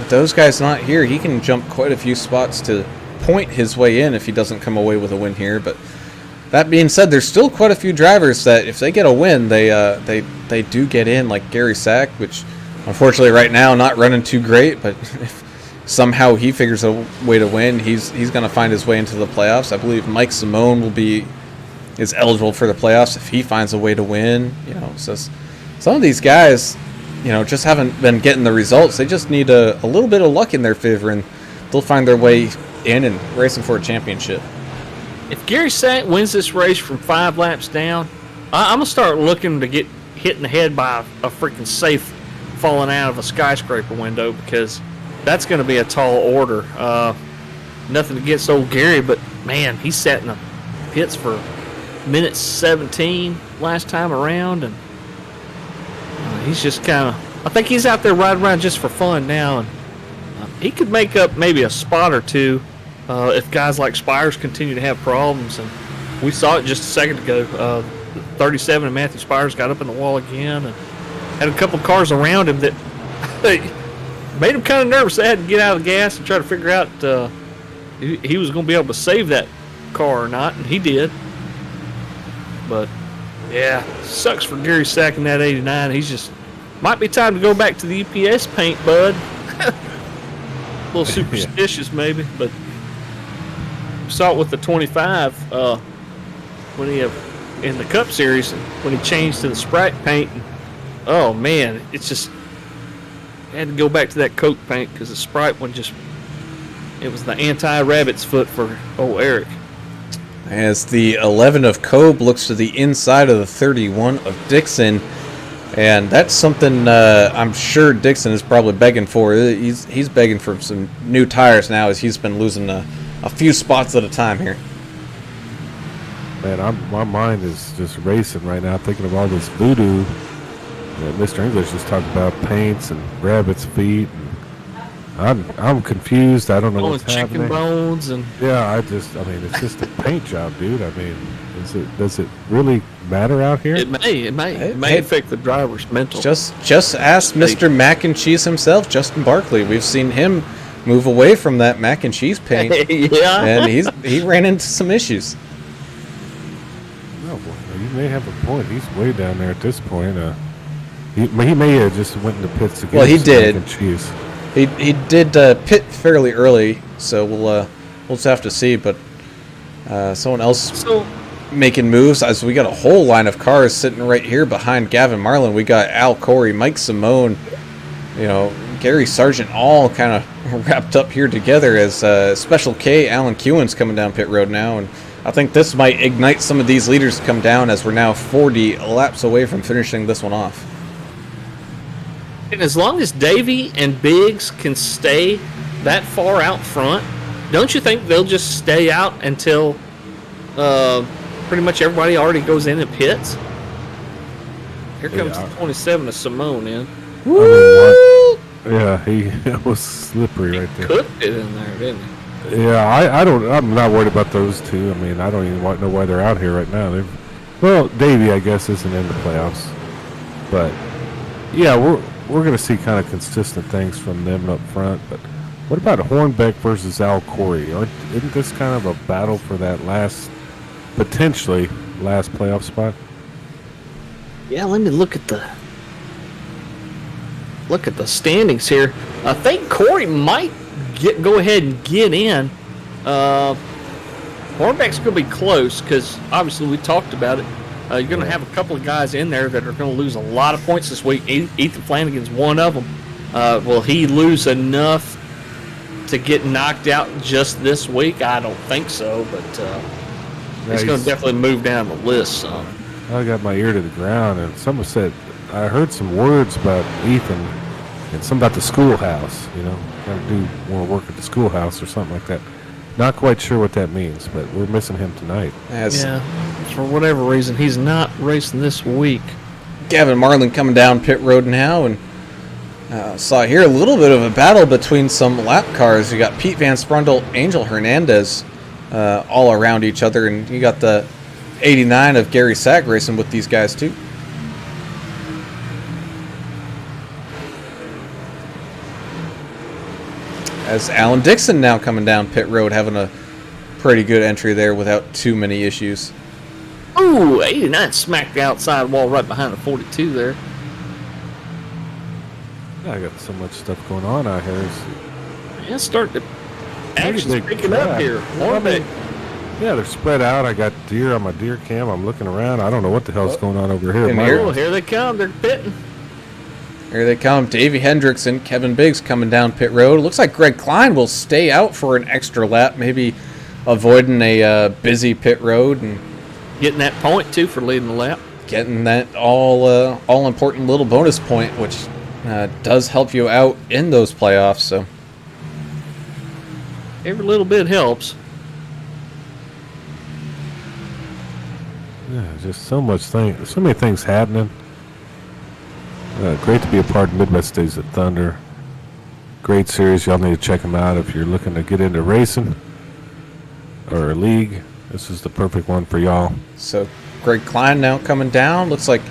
those guys not here, he can jump quite a few spots to point his way in if he doesn't come away with a win here. But that being said, there's still quite a few drivers that if they get a win, they do get in, like Gary Sack, which unfortunately right now not running too great, but if somehow he figures a way to win, he's going to find his way into the playoffs. I believe Mike Simone is eligible for the playoffs if he finds a way to win. So some of these guys, just haven't been getting the results. They just need a little bit of luck in their favor, and they'll find their way in and racing for a championship. If Gary Sack wins this race from 5 laps down, I'm going to start looking to get hit in the head by a freaking safe falling out of a skyscraper window, because that's going to be a tall order. Nothing against old Gary, but, man, he sat in the pits for minute 17 last time around, and he's just kind of, I think he's out there riding around just for fun now, and he could make up maybe a spot or two if guys like Spires continue to have problems. And we saw it just a second ago. 37 and Matthew Spires got up in the wall again and had a couple cars around him that made him kind of nervous. They had to get out of the gas and try to figure out he was going to be able to save that car or not, and he did. But yeah, sucks for Gary Sack in that 89. He's just, might be time to go back to the UPS paint, bud. A little superstitious maybe, but saw it with the 25 when he in the Cup Series when he changed to the Sprite paint. And, oh man, it's just had to go back to that Coke paint because the Sprite one it was the anti-rabbit's foot for old Eric. As the 11 of Cobe looks to the inside of the 31 of Dixon, and that's something I'm sure Dixon is probably begging for. He's begging for some new tires now, as he's been losing a few spots at a time here. Man, my mind is just racing right now, thinking of all this voodoo that Mr. English just talked about, paints and rabbit's feet. And I'm confused. I don't know what's happening. Chicken bones and yeah, it's just a paint job, dude. I mean, does it really matter out here? It may affect the driver's mental. Just ask Mr. Mac and Cheese himself, Justin Barkley. We've seen him move away from that mac and cheese paint, yeah, and he ran into some issues. Oh boy, you may have a point. He's way down there at this point. He may have just went into pits to get well, he did. Mac and cheese. He did pit fairly early, so we'll just have to see. But someone else making moves, as we got a whole line of cars sitting right here behind Gavin Marlin. We got Al Corey, Mike Simone, Gary Sargent, all kind of wrapped up here together as Special K, Alan Kewen's coming down pit road now. And I think this might ignite some of these leaders to come down, as we're now 40 laps away from finishing this one off. And as long as Davey and Biggs can stay that far out front, don't you think they'll just stay out until pretty much everybody already goes in and pits? Here comes the 27 of Simone in. Woo! Yeah, he was slippery right there. Cooked it in there, didn't he? Yeah, I'm not worried about those two. I mean, I don't even know why they're out here right now. Davey, I guess, isn't in the playoffs, but yeah, we're going to see kind of consistent things from them up front. But what about Hornbeck versus Al Corey? Isn't this kind of a battle for that potentially last playoff spot? Yeah, let me look at the standings here. I think Corey might go ahead and get in. Hornbeck's going to be close because obviously we talked about it. You're going to have a couple of guys in there that are going to lose a lot of points this week. Ethan Flanagan's one of them. Will he lose enough to get knocked out just this week? I don't think so, but he's going to definitely move down the list some. I got my ear to the ground, and someone said I heard some words about Ethan and something about the schoolhouse. Got to do more work at the schoolhouse or something like that. Not quite sure what that means, but we're missing him tonight. Yeah, for whatever reason, he's not racing this week. Gavin Marlin coming down pit road now, and saw here a little bit of a battle between some lap cars. You got Pete Van Sprundle, Angel Hernandez all around each other, and you got the 89 of Gary Sack racing with these guys too. As Alan Dixon now coming down pit road, having a pretty good entry there without too many issues. Ooh, 89 smacked the outside wall right behind the 42 there. I got so much stuff going on out here. Yeah, starting to action's picking up here. Yeah, they're spread out. I got deer on my deer cam. I'm looking around. I don't know what the hell's going on over here. Here they come. They're pitting. Here they come. Davey Hendricks and Kevin Biggs coming down pit road. Looks like Greg Klein will stay out for an extra lap, maybe avoiding a busy pit road and getting that point too for leading the lap. Getting that all important little bonus point, which does help you out in those playoffs. So every little bit helps. Yeah, just so many things happening. Great to be a part of Midwest Days at Thunder. Great series. Y'all need to check them out if you're looking to get into racing or a league. This is the perfect one for y'all. So Greg Klein now coming down. Looks like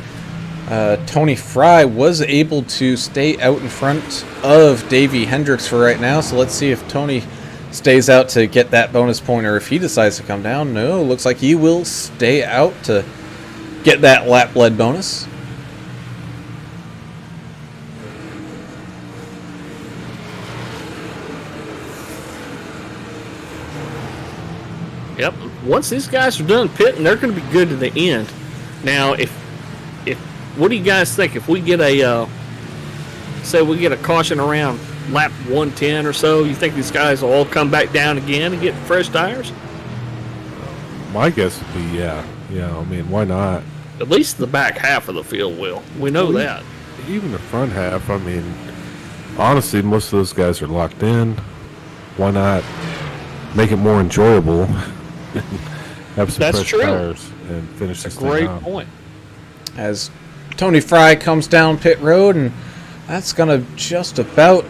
Tony Fry was able to stay out in front of Davey Hendricks for right now. So let's see if Tony stays out to get that bonus point or if he decides to come down. No, looks like he will stay out to get that lap lead bonus. Yep. Once these guys are done pitting, they're going to be good to the end. Now, if what do you guys think? If we get say we get a caution around lap 110 or so, you think these guys will all come back down again and get fresh tires? My guess would be yeah. I mean, why not? At least the back half of the field will. We know that. Even the front half. I mean, honestly, most of those guys are locked in. Why not make it more enjoyable? Have some fresh tires and finish this thing out. That's a great point. As Tony Fry comes down pit road, and that's going to just about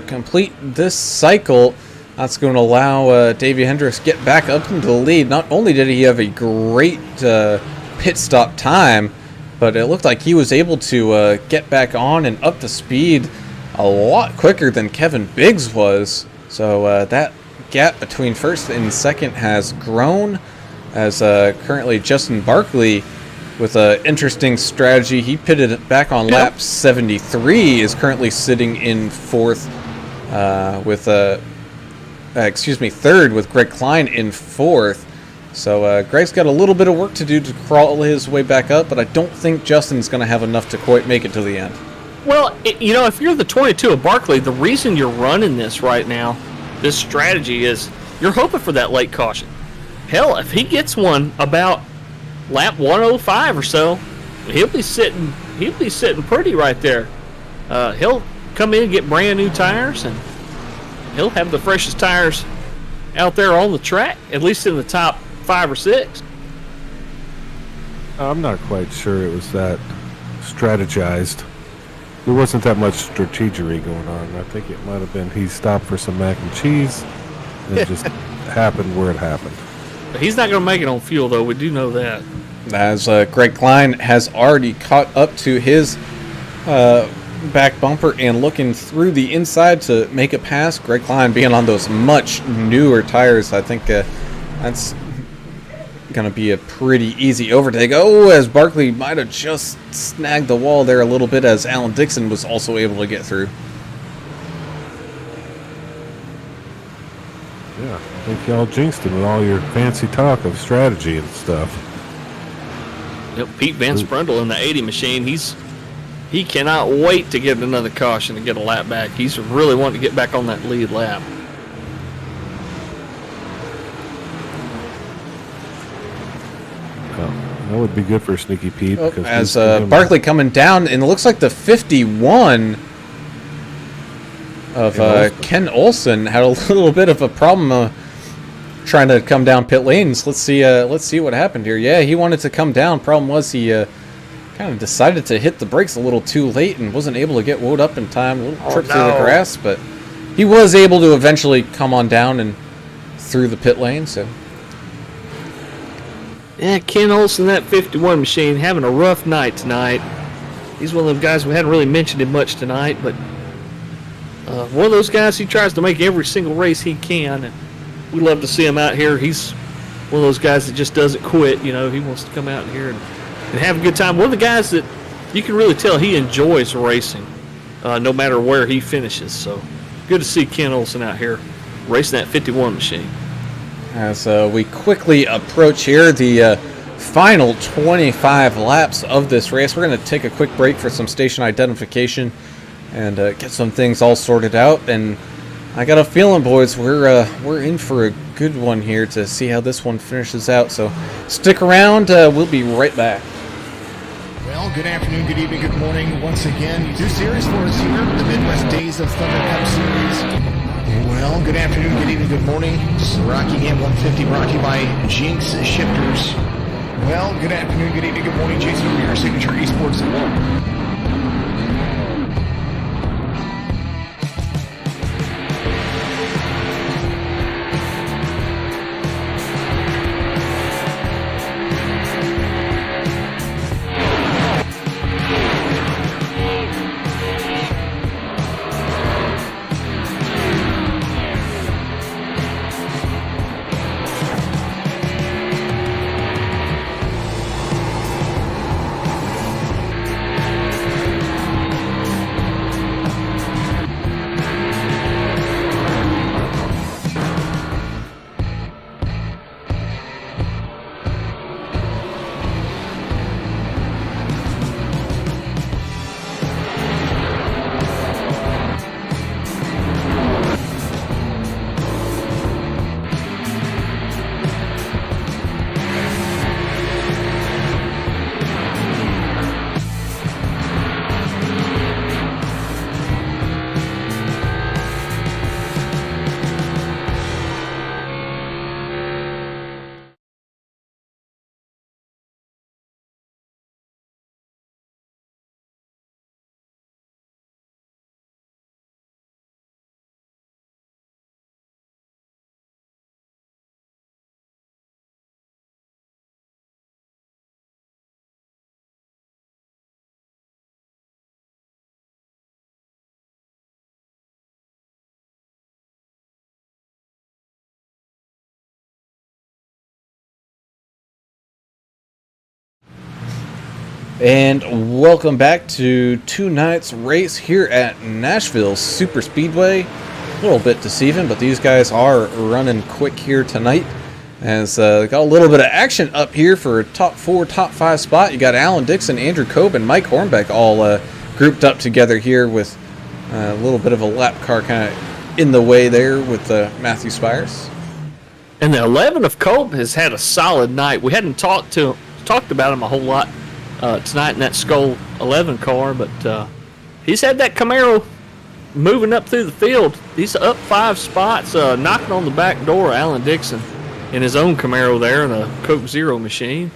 complete this cycle. That's going to allow Davey Hendricks get back up into the lead. Not only did he have a great pit stop time, but it looked like he was able to get back on and up to speed a lot quicker than Kevin Biggs was. So that gap between first and second has grown, as currently Justin Barkley, with an interesting strategy, he pitted back on lap 73, is currently sitting in fourth with third with Greg Klein in fourth. So Greg's got a little bit of work to do to crawl his way back up, but I don't think Justin's going to have enough to quite make it to the end. Well, if you're the 22 of Barkley, the reason you're running this right now, this strategy, is you're hoping for that late caution. Hell, if he gets one about lap 105 or so, he'll be sitting pretty right there. He'll come in and get brand new tires, and he'll have the freshest tires out there on the track, at least in the top 5 or 6. I'm not quite sure it was that strategized. There wasn't that much strategery going on. I think it might have been he stopped for some mac and cheese, and it just happened where it happened. He's not going to make it on fuel, though. We do know that. As Greg Klein has already caught up to his back bumper and looking through the inside to make a pass. Greg Klein being on those much newer tires, I think that's going to be a pretty easy overtake. Oh, as Barkley might have just snagged the wall there a little bit, as Alan Dixon was also able to get through. Yeah, I think y'all jinxed him with all your fancy talk of strategy and stuff. Yep, Pete Van Sprundle in the 80 machine, he cannot wait to get another caution and get a lap back. He's really wanting to get back on that lead lap. That would be good for Sneaky Pete. As Barkley coming down, and it looks like the 51 of Ken Olson had a little bit of a problem trying to come down pit lanes. Let's see what happened here. Yeah, he wanted to come down. Problem was he kind of decided to hit the brakes a little too late and wasn't able to get woed up in time. A little trip through the grass, but he was able to eventually come on down and through the pit lane. So yeah, Ken Olson, that 51 machine, having a rough night tonight. He's one of those guys, we hadn't really mentioned him much tonight, but one of those guys, he tries to make every single race he can, and we love to see him out here. He's one of those guys that just doesn't quit. He wants to come out here and have a good time. One of the guys that you can really tell he enjoys racing, no matter where he finishes. So good to see Ken Olson out here racing that 51 machine. As we quickly approach here the final 25 laps of this race, we're going to take a quick break for some station identification and get some things all sorted out. And I got a feeling, boys, we're in for a good one here to see how this one finishes out. So stick around. We'll be right back. Well, good afternoon, good evening, good morning. Once again, 2 series for us here, the Midwest Days of Thunder Cup Series. Well, good afternoon, good evening, good morning. This is Rocky M150 brought to you by Jinx Shifters. Well, good afternoon, good evening, good morning. Jason over here, Signature Esports at 1. And welcome back to tonight's race here at Nashville Super Speedway. A little bit deceiving, but these guys are running quick here tonight. As got a little bit of action up here for a top 4, top 5 spot. You got Alan Dixon, Andrew Cope, and Mike Hornbeck all grouped up together here with a little bit of a lap car kind of in the way there with Matthew Spires. And the 11 of Cope has had a solid night. We hadn't talked about him a whole lot tonight in that Skull 11 car, but he's had that Camaro moving up through the field. He's up 5 spots, knocking on the back door of Alan Dixon in his own Camaro there in a Coke Zero machine.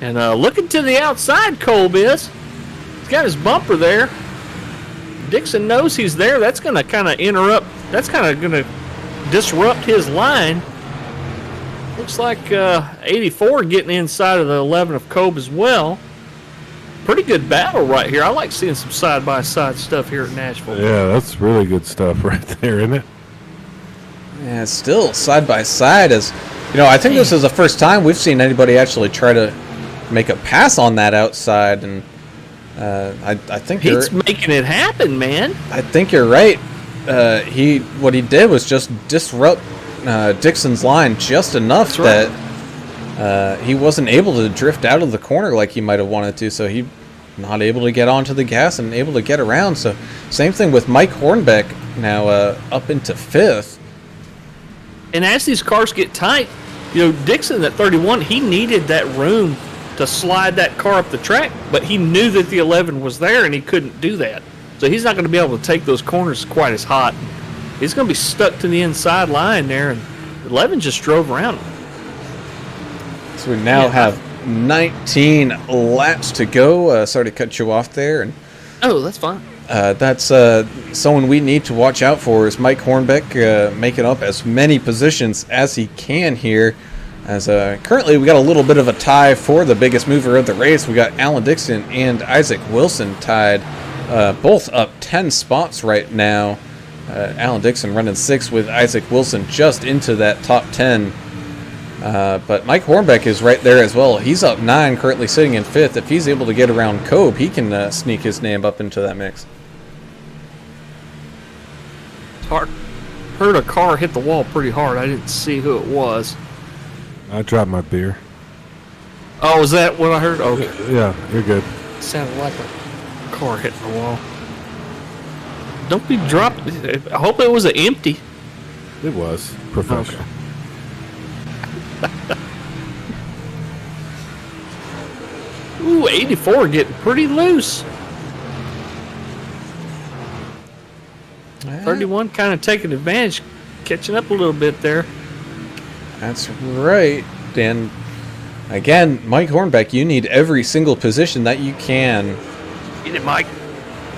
And looking to the outside, Colb is. He's got his bumper there. Dixon knows he's there. That's going to kind of interrupt. That's kind of going to disrupt his line. Looks like 84 getting inside of the 11 of Colb as well. Pretty good battle right here. I like seeing some side-by-side stuff here at Nashville. Yeah, that's really good stuff right there, isn't it? Yeah, still side-by-side. As you know, I think this is the first time we've seen anybody actually try to make a pass on that outside, and I think he's making it happen, man. I think you're right. What he did was just disrupt Dixon's line just enough that he wasn't able to drift out of the corner like he might have wanted to, so he not able to get onto the gas and able to get around. So same thing with Mike Hornbeck now up into 5th. And as these cars get tight, you know, Dixon at 31, he needed that room to slide that car up the track, but he knew that the 11 was there and he couldn't do that. So he's not going to be able to take those corners quite as hot. He's going to be stuck to the inside line there, and 11 just drove around him. So we now have 19 laps to go. Sorry to cut you off there. And oh, that's fine. That's someone we need to watch out for is Mike Hornbeck, making up as many positions as he can here. As currently we got a little bit of a tie for the biggest mover of the race. We got Alan Dixon and Isaac Wilson tied, both up 10 spots right now. Alan Dixon running 6th with Isaac Wilson just into that top 10. But Mike Hornbeck is right there as well. He's up 9, currently sitting in 5th. If he's able to get around Cobe, he can sneak his name up into that mix. Heard a car hit the wall pretty hard. I didn't see who it was. I dropped my beer. Oh, was that what I heard? Okay. Yeah, you're good. Sounded like a car hitting the wall. Don't be dropped. I hope it was empty. It was professional. Okay. Ooh, 84 getting pretty loose. 31 kind of taking advantage, catching up a little bit there. That's right. And again, Mike Hornbeck, you need every single position that you can. Get it, Mike.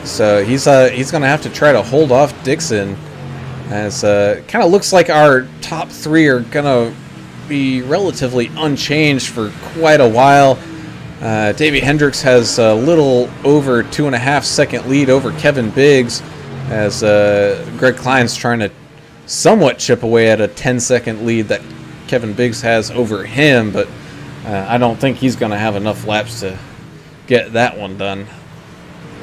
So he's going to have to try to hold off Dixon, as kind of looks like our top 3 are going to be relatively unchanged for quite a while. Davey Hendricks has a little over 2.5 second lead over Kevin Biggs, as Greg Klein's trying to somewhat chip away at a 10-second lead that Kevin Biggs has over him, but I don't think he's going to have enough laps to get that one done.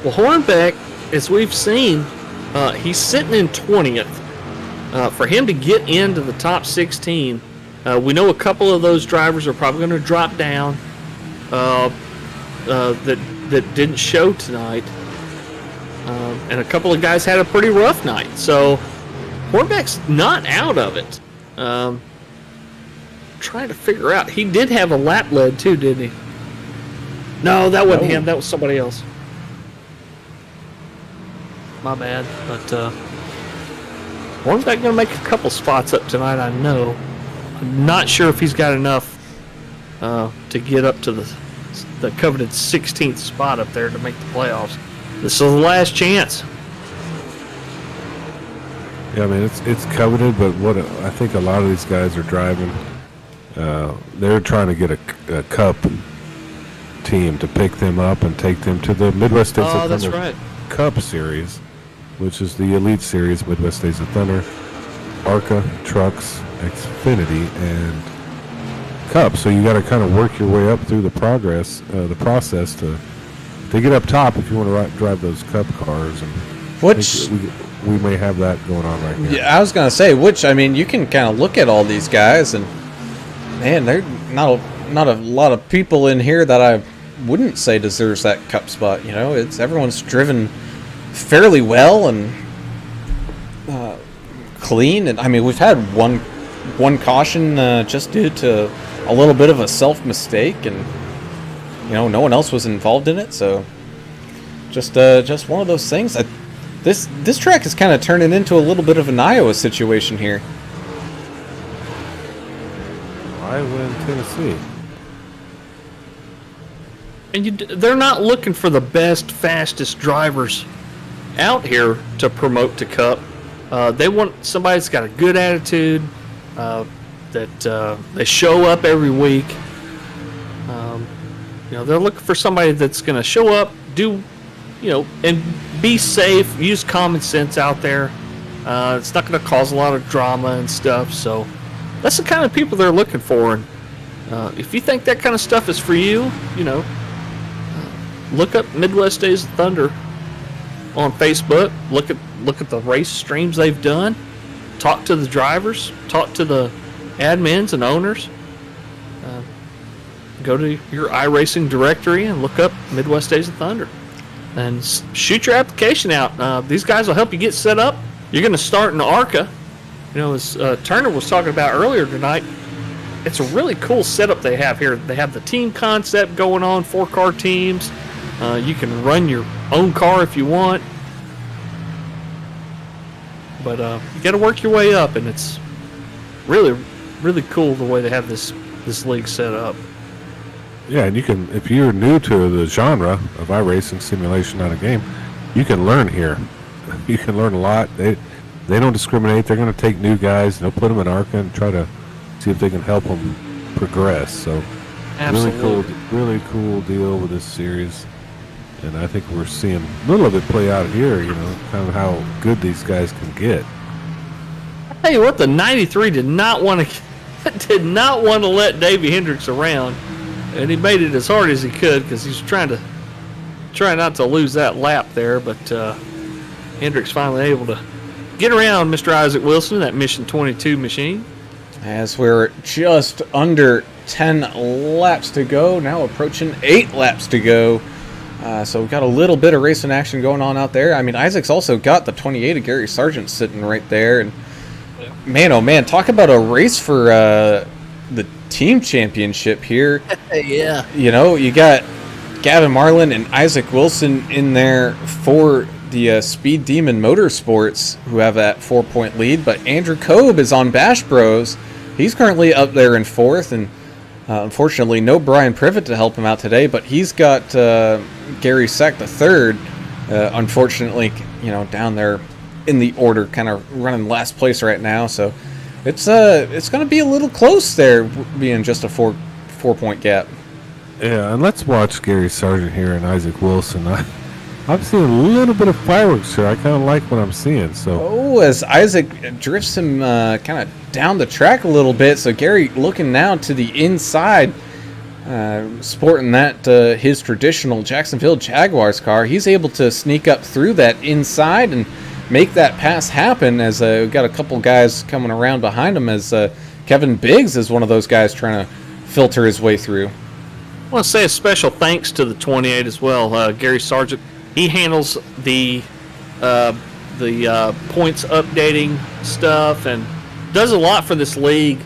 Well, Hornbeck, as we've seen, he's sitting in 20th. For him to get into the top 16, we know a couple of those drivers are probably going to drop down that didn't show tonight. And a couple of guys had a pretty rough night. So Hornbeck's not out of it. Trying to figure out. He did have a lap lead too, didn't he? No, that wasn't him. That was somebody else. My bad. But Hornbeck going to make a couple spots up tonight, I know. I'm not sure if he's got enough to get up to the coveted 16th spot up there to make the playoffs. This is the last chance. Yeah, I mean it's coveted, but what I think a lot of these guys are driving, they're trying to get a cup team to pick them up and take them to the Midwest States of Thunder right. Cup Series, which is the Elite Series, Midwest States of Thunder, ARCA, Trucks, Xfinity, and Cup. So you got to kind of work your way up through the process to get up top if you want to drive those Cup cars. And which we may have that going on right now. Yeah, I was gonna say, which I mean, you can kind of look at all these guys, and man, they're not a lot of people in here that I wouldn't say deserves that Cup spot. You know, everyone's driven fairly well and clean, and I mean, we've had one caution just due to a little bit of a self mistake, and you know, no one else was involved in it, so just one of those things. This track is kind of turning into a little bit of an Iowa situation here. Iowa and Tennessee. And they're not looking for the best, fastest drivers out here to promote to Cup. They want somebody that's got a good attitude, that they show up every week. You know, they're looking for somebody that's going to show up, do, you know, and be safe, use common sense out there. It's not going to cause a lot of drama and stuff. So that's the kind of people they're looking for. And if you think that kind of stuff is for you, you know, look up Midwest Days of Thunder on Facebook. Look at the race streams they've done. Talk to the drivers. Talk to the admins and owners. Go to your iRacing directory and look up Midwest Days of Thunder. And shoot your application out. These guys will help you get set up. You're going to start in ARCA. You know, as Turner was talking about earlier tonight, it's a really cool setup they have here. They have the team concept going on, 4-car teams. You can run your own car if you want. But you got to work your way up, and it's really, really cool the way they have this league set up. Yeah, and you can, if you're new to the genre of iRacing simulation, not a game, you can learn here. You can learn a lot. They don't discriminate. They're going to take new guys, and they'll put them in ARCA and try to see if they can help them progress. So, Absolutely. really cool deal with this series. And I think we're seeing a little of it play out here, kind of how good these guys can get. I tell you what, the 93 did not want to let Davey Hendricks around, and he made it as hard as he could because he's trying not to lose that lap there. But Hendricks finally able to get around Mr. Isaac Wilson, that Mission 22 machine. As we're just under 10 laps to go, now approaching 8 laps to go. So we've got a little bit of racing action going on out there. I mean, Isaac's also got the 28 of Gary Sargent sitting right there. And man, oh man, talk about a race for the team championship here. Yeah. You got Gavin Marlin and Isaac Wilson in there for the Speed Demon Motorsports, who have that 4-point lead. But Andrew Kobe is on Bash Bros. He's currently up there in 4th, and unfortunately, no Brian Privet to help him out today, but he's got Gary Sack the third, unfortunately, down there in the order, kind of running last place right now. So it's going to be a little close there, being just a 4-point gap. Yeah, and let's watch Gary Sargent here and Isaac Wilson. I'm seeing a little bit of fireworks here. I kind of like what I'm seeing. So, as Isaac drifts him kind of down the track a little bit, so Gary looking now to the inside, sporting that his traditional Jacksonville Jaguars car. He's able to sneak up through that inside and make that pass happen, as we've got a couple guys coming around behind him, as Kevin Biggs is one of those guys trying to filter his way through. I want to say a special thanks to the 28 as well. Gary Sargent, he handles the points updating stuff and does a lot for this league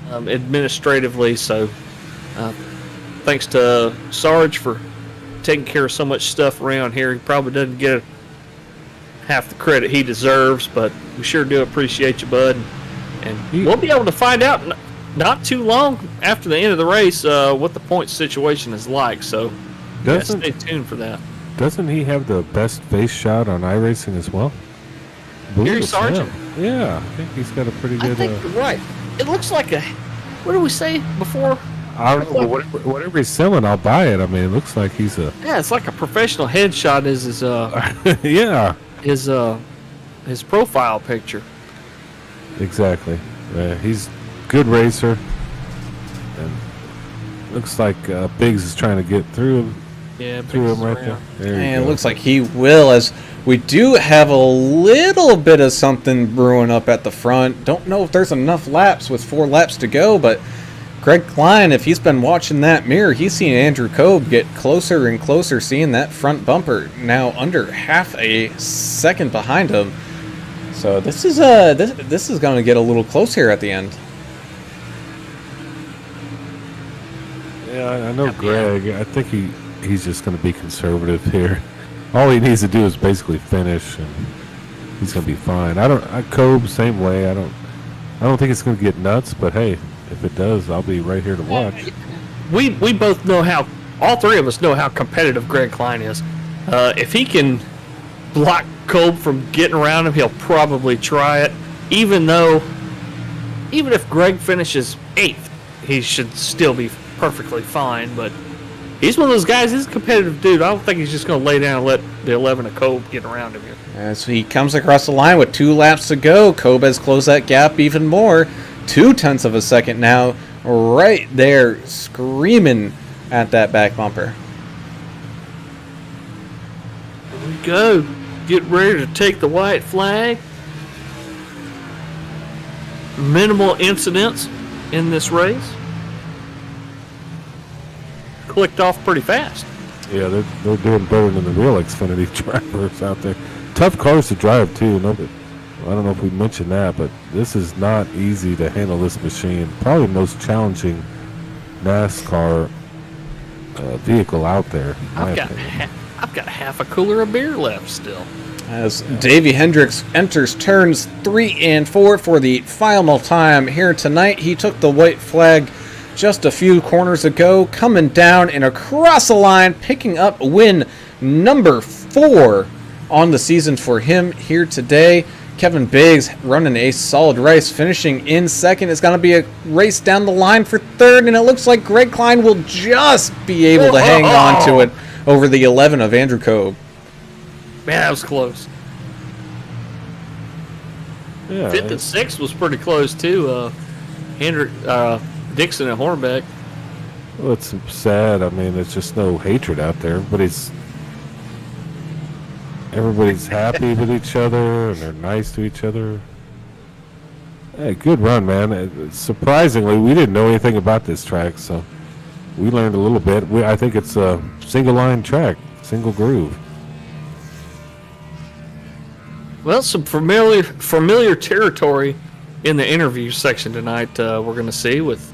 administratively. So thanks to Sarge for taking care of so much stuff around here. He probably doesn't get half the credit he deserves, but we sure do appreciate you, bud. And we'll be able to find out not too long after the end of the race what the points situation is like. So stay tuned for that. Doesn't he have the best face shot on iRacing as well? Gary Sargent? Yeah, I think he's got a pretty good... I think you're right. It looks like what did we say before? I don't know, whatever he's selling, I'll buy it. I mean, it looks like he's a... Yeah, it's like a professional headshot is his... yeah. His profile picture. Exactly. He's a good racer. And looks like Biggs is trying to get through him. Yeah, through him right there. And it looks like he will, as we do have a little bit of something brewing up at the front. Don't know if there's enough laps with 4 laps to go, but Greg Klein, if he's been watching that mirror, he's seen Andrew Kobe get closer and closer, seeing that front bumper now under half a second behind him. So this is going to get a little close here at the end. Yeah, I know Greg. I think he's just going to be conservative here. All he needs to do is basically finish, and he's going to be fine. Kobe, same way. I don't think it's going to get nuts, but hey, if it does, I'll be right here to watch. We both know all three of us know how competitive Greg Klein is. If he can block Kobe from getting around him, he'll probably try it. Even if Greg finishes 8th, he should still be perfectly fine, but he's one of those guys. He's a competitive dude. I don't think he's just going to lay down and let the 11 of Kobe get around him here. As he comes across the line with 2 laps to go, Kobe has closed that gap even more. 0.2 of a second now, right there, screaming at that back bumper. Here we go. Get ready to take the white flag. Minimal incidents in this race. Clicked off pretty fast. Yeah, they're doing better than the real Xfinity drivers out there. Tough cars to drive too. No, but I don't know if we mentioned that, but this is not easy to handle this machine. Probably the most challenging NASCAR vehicle out there. I've got half a cooler of beer left still. As Davey Hendricks enters turns 3 and 4 for the final time here tonight. He took the white flag just a few corners ago, coming down and across the line, picking up win number 4 on the season for him here today. Kevin Biggs running a solid race, finishing in second. It's going to be a race down the line for third, and it looks like Greg Klein will just be able to hang on to it over the 11 of Andrew Coe. Man, that was close. Yeah, 5th and 6th was pretty close, too. Dixon and Hornbeck. well, it's sad. I mean, there's just no hatred out there. Everybody's happy with each other, and they're nice to each other. Hey, good run, man. Surprisingly, we didn't know anything about this track, so we learned a little bit. I think it's a single-line track, single groove. Well, some familiar territory in the interview section tonight. We're going to see with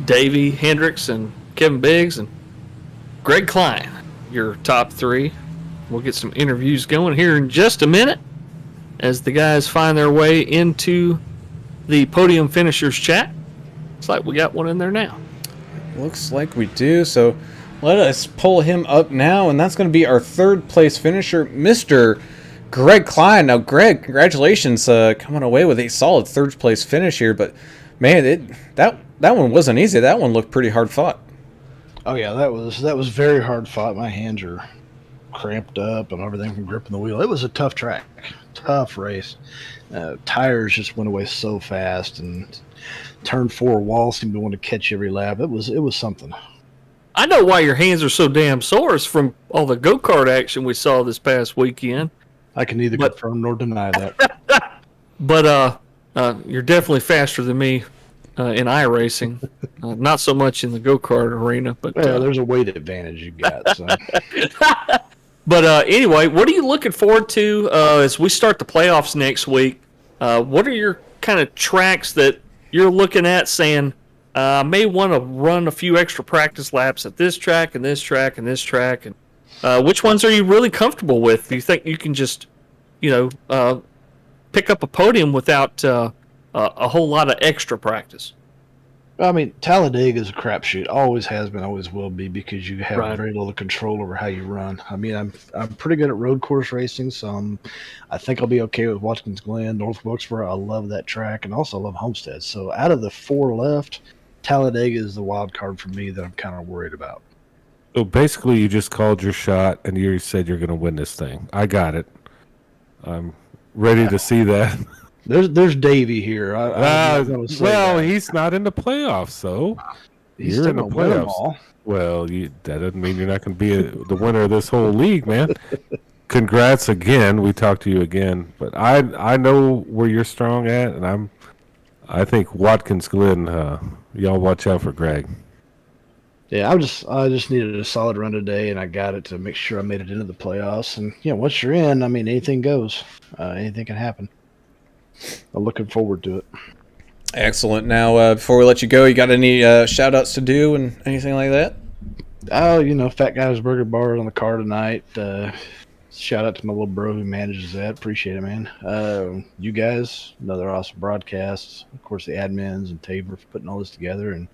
Davey Hendricks and Kevin Biggs and Greg Klein, your top 3. We'll get some interviews going here in just a minute as the guys find their way into the podium finishers chat. Looks like we got one in there now. Looks like we do, so let us pull him up now, and that's going to be our 3rd place finisher, Mr. Greg Klein. Now, Greg, congratulations coming away with a solid 3rd place finish here, but man, that one wasn't easy. That one looked pretty hard fought. Oh yeah, that was very hard fought. My hands are cramped up and everything from gripping the wheel. It was a tough track, tough race. Tires just went away so fast, and turn 4 walls seemed to want to catch every lap. It was something. I know why your hands are so damn sore. It's from all the go-kart action we saw this past weekend. I can neither confirm nor deny that. But you're definitely faster than me in iRacing. Not so much in the go-kart arena. But there's a weight advantage you got. So. But anyway, what are you looking forward to as we start the playoffs next week? What are your kind of tracks that you're looking at saying, I may want to run a few extra practice laps at this track and this track and this track? And which ones are you really comfortable with? Do you think you can just, pick up a podium without a whole lot of extra practice? I mean, Talladega is a crapshoot. Always has been, always will be, because you have Right. very little control over how you run. I mean, I'm pretty good at road course racing, so I think I'll be okay with Watkins Glen, North Wilkesboro. I love that track, and also I love Homestead. So out of the 4 left, Talladega is the wild card for me that I'm kind of worried about. So basically, you just called your shot, and you said you're going to win this thing. I got it. I'm ready to see that. There's Davey here. He's not in the playoffs, so He's you're still in the gonna win 'em playoffs. all. Well, that doesn't mean you're not going to be the winner of this whole league, man. Congrats again. We talked to you again, but I know where you're strong at, and I think Watkins Glen. Y'all watch out for Greg. Yeah, I just needed a solid run today, and I got it to make sure I made it into the playoffs. And once you're in, I mean, anything goes. Anything can happen. I'm looking forward to it. Excellent. Now, before we let you go, you got any shout-outs to do and anything like that? Oh, Fat Guy's Burger Bar on the car tonight. Shout out to my little bro who manages that. Appreciate it, man. You guys, another awesome broadcast. Of course, the admins and Tabor for putting all this together. And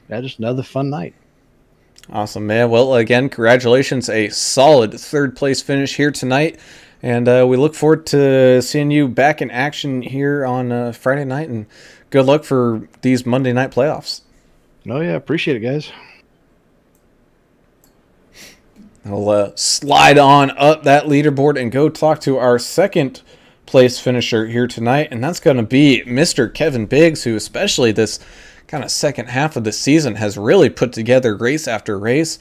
just another fun night. Awesome, man. Well, again, congratulations. A solid 3rd place finish here tonight. And we look forward to seeing you back in action here on Friday night. And good luck for these Monday night playoffs. Oh, yeah. Appreciate it, guys. I'll slide on up that leaderboard and go talk to our 2nd place finisher here tonight. And that's going to be Mr. Kevin Biggs, who especially this kind of second half of the season has really put together race after race.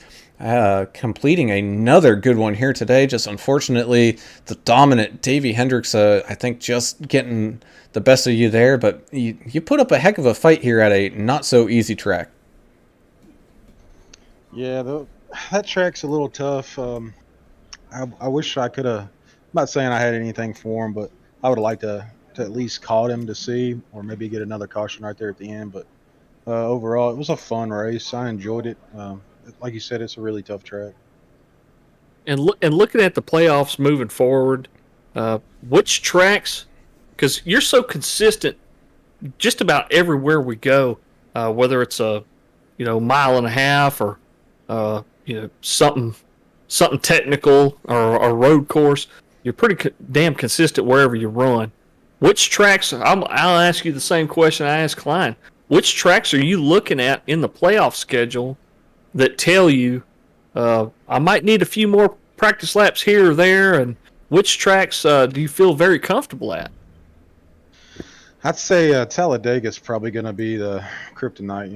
Completing another good one here today. Just unfortunately, the dominant Davey Hendricks, I think, just getting the best of you there. But you put up a heck of a fight here at a not so easy track. Yeah, that track's a little tough. I wish I could have. I'm not saying I had anything for him, but I would like to at least call him to see, or maybe get another caution right there at the end. But overall, it was a fun race. I enjoyed it. Like you said, it's a really tough track. And looking at the playoffs moving forward, which tracks? Because you're so consistent, just about everywhere we go, whether it's a mile and a half or something technical or a road course. You're pretty damn consistent wherever you run. Which tracks? I'll ask you the same question I asked Klein. Which tracks are you looking at in the playoff schedule that tell you I might need a few more practice laps here or there, and which tracks do you feel very comfortable at? I'd say Talladega is probably going to be the kryptonite.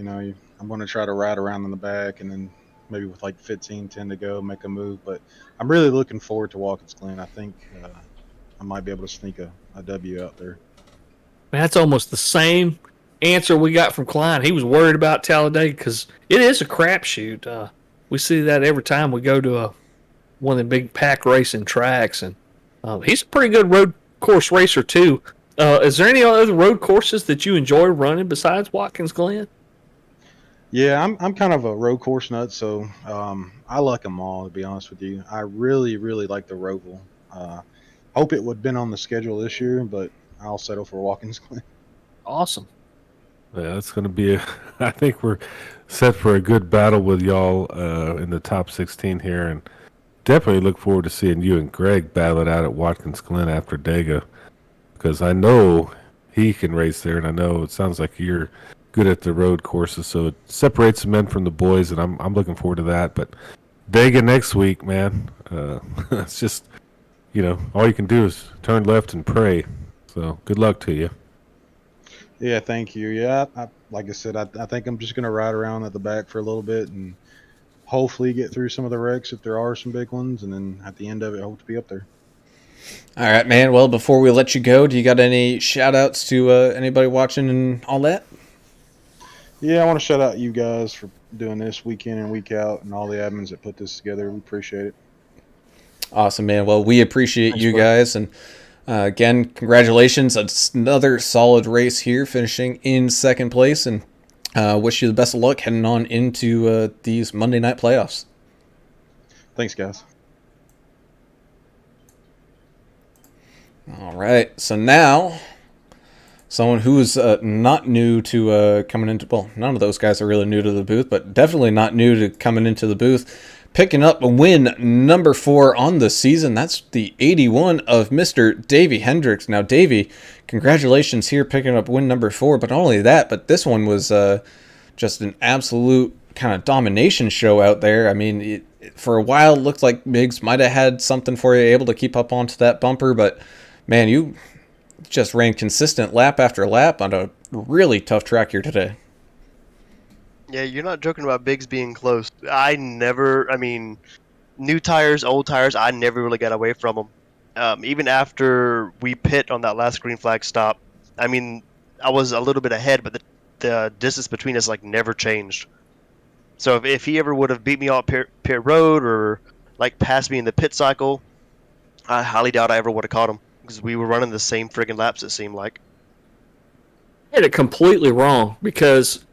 I'm going to try to ride around in the back, and then maybe with like 10 to go, make a move. But I'm really looking forward to Watkins Glen. I think I might be able to sneak a W out there. That's almost the same answer we got from Klein. He was worried about Talladega because it is a crapshoot. We see that every time we go to one of the big pack racing tracks, and he's a pretty good road course racer too. Is there any other road courses that you enjoy running besides Watkins Glen? Yeah, I'm kind of a road course nut, so I like them all, to be honest with you. I really, really like the Roval. Hope it would have been on the schedule this year, but I'll settle for Watkins Glen. Awesome. Yeah, it's going to be I think we're set for a good battle with y'all in the top 16 here, and definitely look forward to seeing you and Greg battle it out at Watkins Glen after Dega, because I know he can race there, and I know it sounds like you're good at the road courses, so it separates the men from the boys, and I'm looking forward to that. But Dega next week, man, it's just, all you can do is turn left and pray. So good luck to you. Yeah, thank you. Yeah, like I said, I think I'm just going to ride around at the back for a little bit and hopefully get through some of the wrecks if there are some big ones, and then at the end of it, I hope to be up there. All right, man. Well, before we let you go, do you got any shout-outs to anybody watching and all that? Yeah, I want to shout out you guys for doing this week in and week out, and all the admins that put this together. We appreciate it. Awesome, man. Well, we appreciate you guys, and again, congratulations. It's another solid race here, finishing in second place, and wish you the best of luck heading on into these Monday night playoffs. Thanks, guys. All right, so now someone who is not new to coming into, well, none of those guys are really new to the booth, but definitely not new to coming into the booth. Picking up a win number 4 on the season. That's the 81 of Mr. Davey Hendricks. Now, Davey, congratulations here picking up win number 4. But not only that, but this one was just an absolute kind of domination show out there. I mean, for a while, it looked like Miggs might have had something for you, able to keep up onto that bumper. But, man, you just ran consistent lap after lap on a really tough track here today. Yeah, you're not joking about Biggs being close. New tires, old tires, I never really got away from them. Even after we pit on that last green flag stop, I was a little bit ahead, but the distance between us never changed. So if he ever would have beat me off pit road or passed me in the pit cycle, I highly doubt I ever would have caught him, because we were running the same friggin' laps, it seemed like. I had it completely wrong, because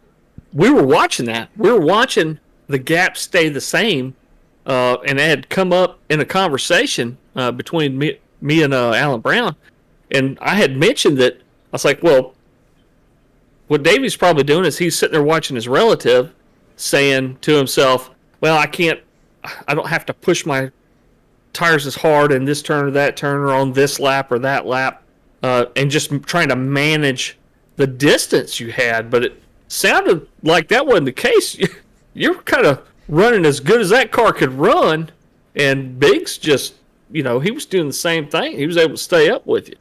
we were watching that. We were watching the gap stay the same, and it had come up in a conversation between me and Alan Brown, and I had mentioned that. I was like, well, what Davey's probably doing is he's sitting there watching his relative, saying to himself, well, I don't have to push my tires as hard in this turn or that turn or on this lap or that lap, and just trying to manage the distance you had. But it sounded like that wasn't the case. You're kind of running as good as that car could run, and Biggs just, he was doing the same thing. He was able to stay up with you.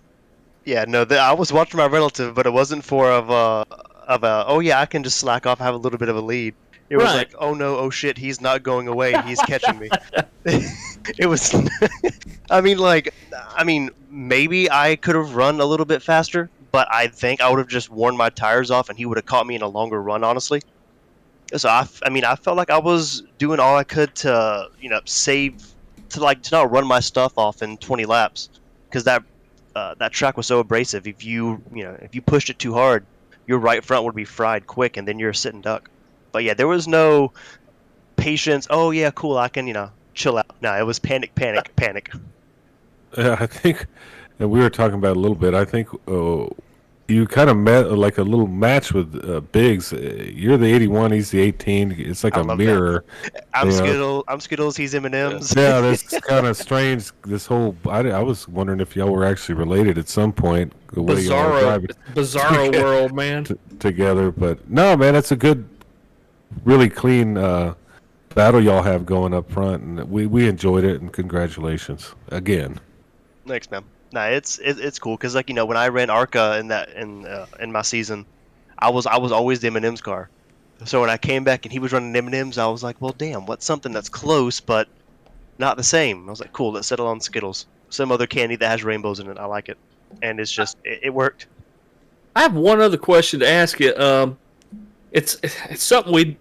Yeah, no, I was watching my relative, but it wasn't for I can just slack off, have a little bit of a lead. It was like, oh no, oh shit, he's not going away, he's catching me. It was, maybe I could have run a little bit faster, but I think I would have just worn my tires off and he would have caught me in a longer run, honestly. So I felt like I was doing all I could to, save, to not run my stuff off in 20 laps, because that that track was so abrasive. If you pushed it too hard, your right front would be fried quick, and then you're a sitting duck. But yeah, there was no patience. Oh yeah, cool. I can chill out. No, it was panic, panic, panic. I think, and we were talking about it a little bit. I think you kind of met like a little match with Biggs. You're the 81, he's the 18. It's like a mirror. I'm Skittles. He's M&M's. Yeah, that's kind of strange. This whole I was wondering if y'all were actually related at some point. The way bizarro world, man. Together, but no, man, it's a good, really clean battle y'all have going up front, and we enjoyed it. And congratulations again. Thanks, man. Nah, it's cool because when I ran ARCA in my season, I was always the M&M's car. So when I came back and he was running M&M's, I was like, well, damn, what's something that's close but not the same? I was like, cool, let's settle on Skittles. Some other candy that has rainbows in it. I like it, and it's just it worked. I have one other question to ask you. It's something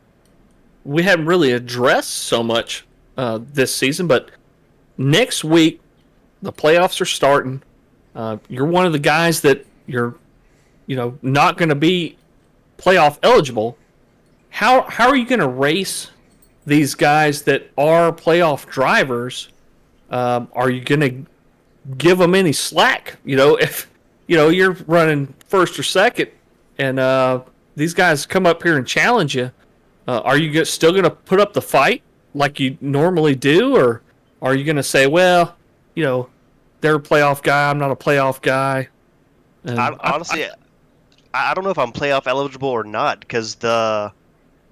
we haven't really addressed so much this season, but next week. The playoffs are starting. You're one of the guys that you're, not going to be playoff eligible. How are you going to race these guys that are playoff drivers? Are you going to give them any slack? If you're running first or second, and these guys come up here and challenge you, are you still going to put up the fight like you normally do, or are you going to say, well? They're a playoff guy. I'm not a playoff guy. Honestly, I don't know if I'm playoff eligible or not because the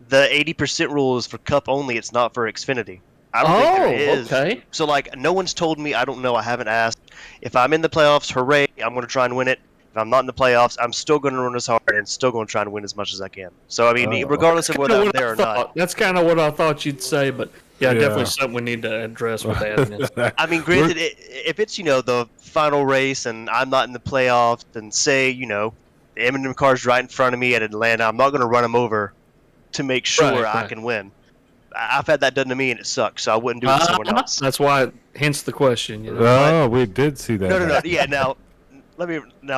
80% rule is for Cup only. It's not for Xfinity. I don't think there is. Okay. So no one's told me. I don't know. I haven't asked. If I'm in the playoffs, hooray! I'm going to try and win it. If I'm not in the playoffs, I'm still going to run as hard and still going to try and win as much as I can. So regardless of whether I'm there or not. That's kind of what I thought you'd say, but. Yeah, definitely something we need to address with that. Granted, if it's the final race and I'm not in the playoffs, then say the M&M car's right in front of me at Atlanta, I'm not going to run them over to make sure I can win. I've had that done to me and it sucks, so I wouldn't do it to someone else. That's why, hence the question. Oh, we did see that. No. Yeah, now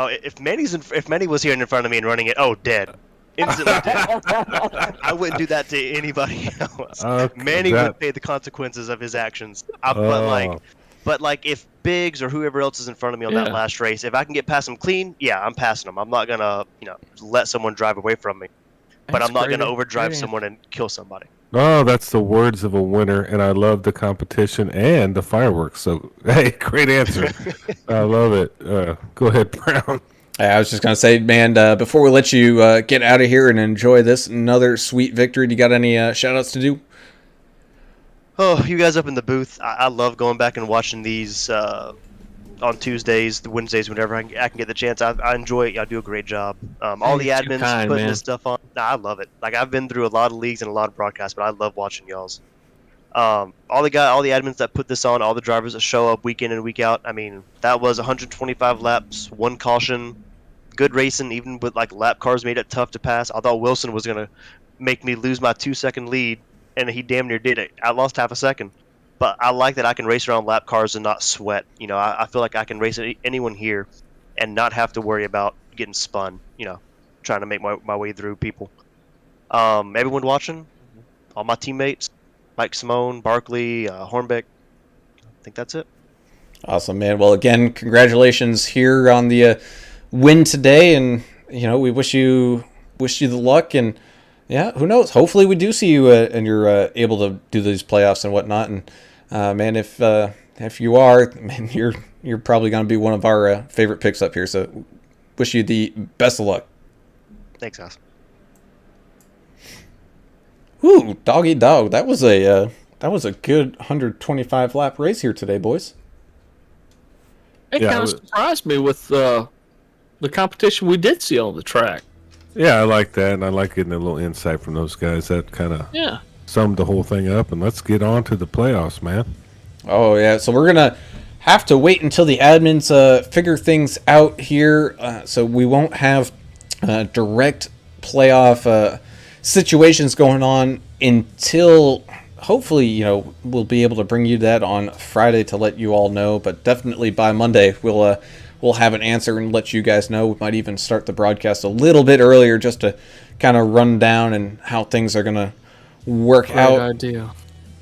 if Manny was here in front of me and running it, dead. Instantly dead. I wouldn't do that to anybody else. Manny would pay the consequences of his actions. But if Biggs or whoever else is in front of me on that last race, if I can get past them clean, I'm passing them. I'm not gonna let someone drive away from me. But I'm not gonna overdrive someone and kill somebody. Oh, that's the words of a winner, and I love the competition and the fireworks. So, hey, great answer. I love it. Go ahead, Brown. I was just going to say, man, before we let you get out of here and enjoy another sweet victory, do you got any shout-outs to do? Oh, you guys up in the booth, I love going back and watching these on Tuesdays, the Wednesdays, whenever I can get the chance. I enjoy it. Y'all do a great job. All the admins putting this stuff on. I love it. I've been through a lot of leagues and a lot of broadcasts, but I love watching y'all's. All the admins that put this on, all the drivers that show up week in and week out. That was 125 laps, 1 caution. Good racing, even with lap cars made it tough to pass. I thought Wilson was gonna make me lose my 2-second lead, and he damn near did it. I lost half a second, but I like that I can race around lap cars and not sweat. I feel like I can race anyone here, and not have to worry about getting spun. Trying to make my way through people. Everyone watching, all my teammates, Mike Simone, Barkley, Hornbeck. I think that's it. Awesome, man. Well, again, congratulations here on the win today, and we wish you the luck, and who knows, hopefully we do see you and you're able to do these playoffs and whatnot, and man, if you are, man, you're probably going to be one of our favorite picks up here, so wish you the best of luck. Thanks, guys. Ooh, doggy dog, that was a good 125 lap race here today, boys. It kind of surprised me with the competition we did see on the track. Yeah, I like that, and I like getting a little insight from those guys. That kind of summed the whole thing up, and let's get on to the playoffs, man. Oh, yeah, so we're going to have to wait until the admins figure things out here, so we won't have direct playoff situations going on until hopefully, we'll be able to bring you that on Friday to let you all know, but definitely by Monday we'll we'll have an answer and let you guys know. We might even start the broadcast a little bit earlier just to kind of run down and how things are going to work out. Great idea.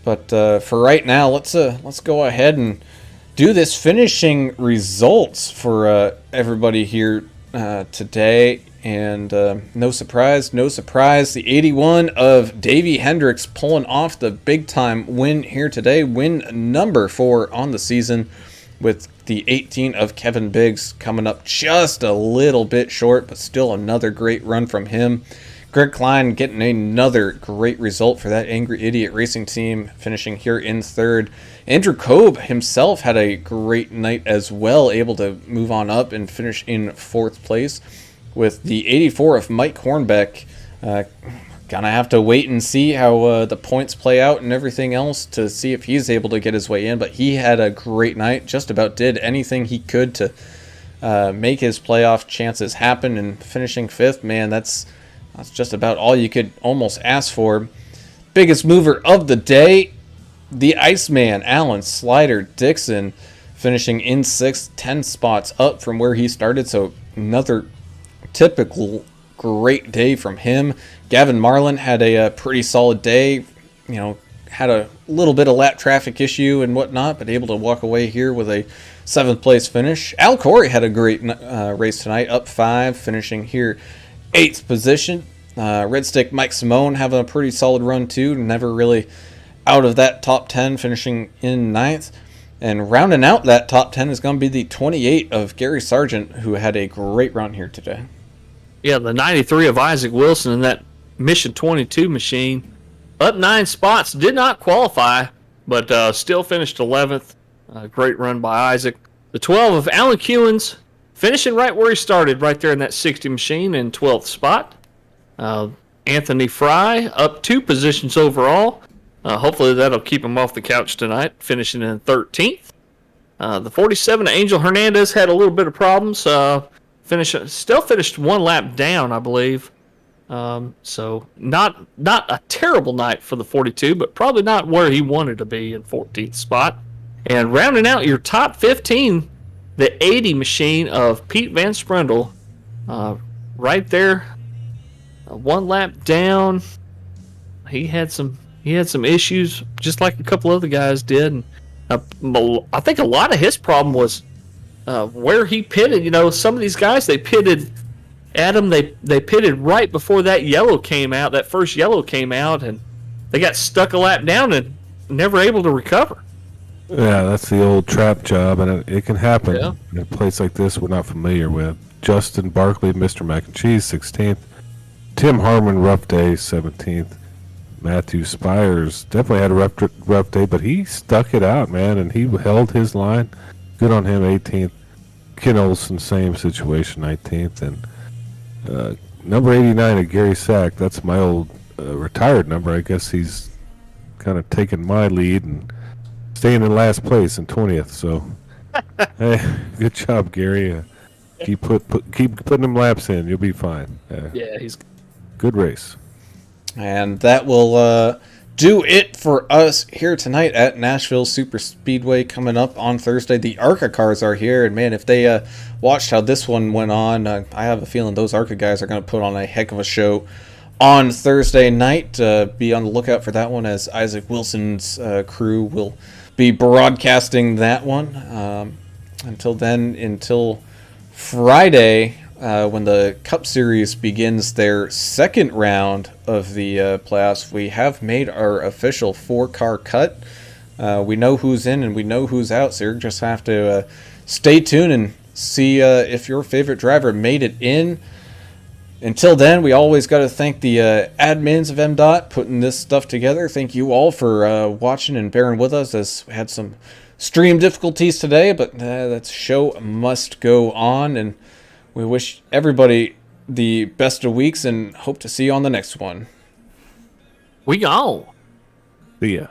But for right now, let's go ahead and do this finishing results for everybody here today. And no surprise, the 81 of Davey Hendricks pulling off the big-time win here today. Win number 4 on the season, with the 18 of Kevin Biggs coming up just a little bit short, but still another great run from him. Greg Klein getting another great result for that Angry Idiot Racing team, finishing here in 3rd. Andrew Kobe himself had a great night as well, able to move on up and finish in 4th place. With the 84 of Mike Hornbeck, gonna have to wait and see how the points play out and everything else to see if he's able to get his way in. But he had a great night, just about did anything he could to make his playoff chances happen, and finishing 5th, man, that's just about all you could almost ask for. Biggest mover of the day, the Iceman, Alan Slider Dixon, finishing in 6th, 10 spots up from where he started, so another typical great day from him. Gavin Marlin had a pretty solid day, had a little bit of lap traffic issue and whatnot, but able to walk away here with a 7th place finish. Al Corey had a great race tonight, up 5, finishing here 8th position. Red Stick Mike Simone having a pretty solid run too, never really out of that top 10, finishing in 9th. And rounding out that top 10 is going to be the 28 of Gary Sargent, who had a great run here today. Yeah, the 93 of Isaac Wilson in that Mission 22 machine, up 9 spots, did not qualify, but still finished 11th. Great run by Isaac. The 12 of Alan Kewins, finishing right where he started, right there in that 60 machine in 12th spot. Anthony Fry, up 2 positions overall. Hopefully that'll keep him off the couch tonight, finishing in 13th. The 47 Angel Hernandez had a little bit of problems. Still finished 1 lap down, I believe. So not a terrible night for the 42, but probably not where he wanted to be in 14th spot. And rounding out your top 15, the 80 machine of Pete Van Sprendel, right there, 1 lap down. He had some issues, just like a couple other guys did. And I think a lot of his problem was where he pitted. Some of these guys, they pitted, Adam, they pitted right before that yellow came out, that first yellow came out, and they got stuck a lap down and never able to recover. Yeah, that's the old trap job, and it can happen Yeah. in a place like this we're not familiar with. Justin Barkley, Mr. Mac and Cheese, 16th. Tim Harmon, rough day, 17th. Matthew Spires definitely had a rough day, but he stuck it out, man, and he held his line. Good on him, 18th. Ken Olson, same situation, 19th. And number 89 of Gary Sack, that's my old retired number. I guess he's kind of taken my lead and staying in last place in 20th. So, hey, good job, Gary. Keep putting them laps in. You'll be fine. Yeah, he's good race. And that will do it for us here tonight at Nashville Super Speedway. Coming up on Thursday, the ARCA cars are here. And man, if they watched how this one went on, I have a feeling those ARCA guys are going to put on a heck of a show on Thursday night. Be on the lookout for that one, as Isaac Wilson's crew will be broadcasting that one. Until Friday, when the Cup Series begins their second round of the playoffs, we have made our official 4-car cut. We know who's in and we know who's out, so you just have to stay tuned and see if your favorite driver made it in. Until then, we always got to thank the admins of MDOT putting this stuff together. Thank you all for watching and bearing with us, as we had some stream difficulties today, but that show must go on, and we wish everybody the best of weeks and hope to see you on the next one. we gone. See ya.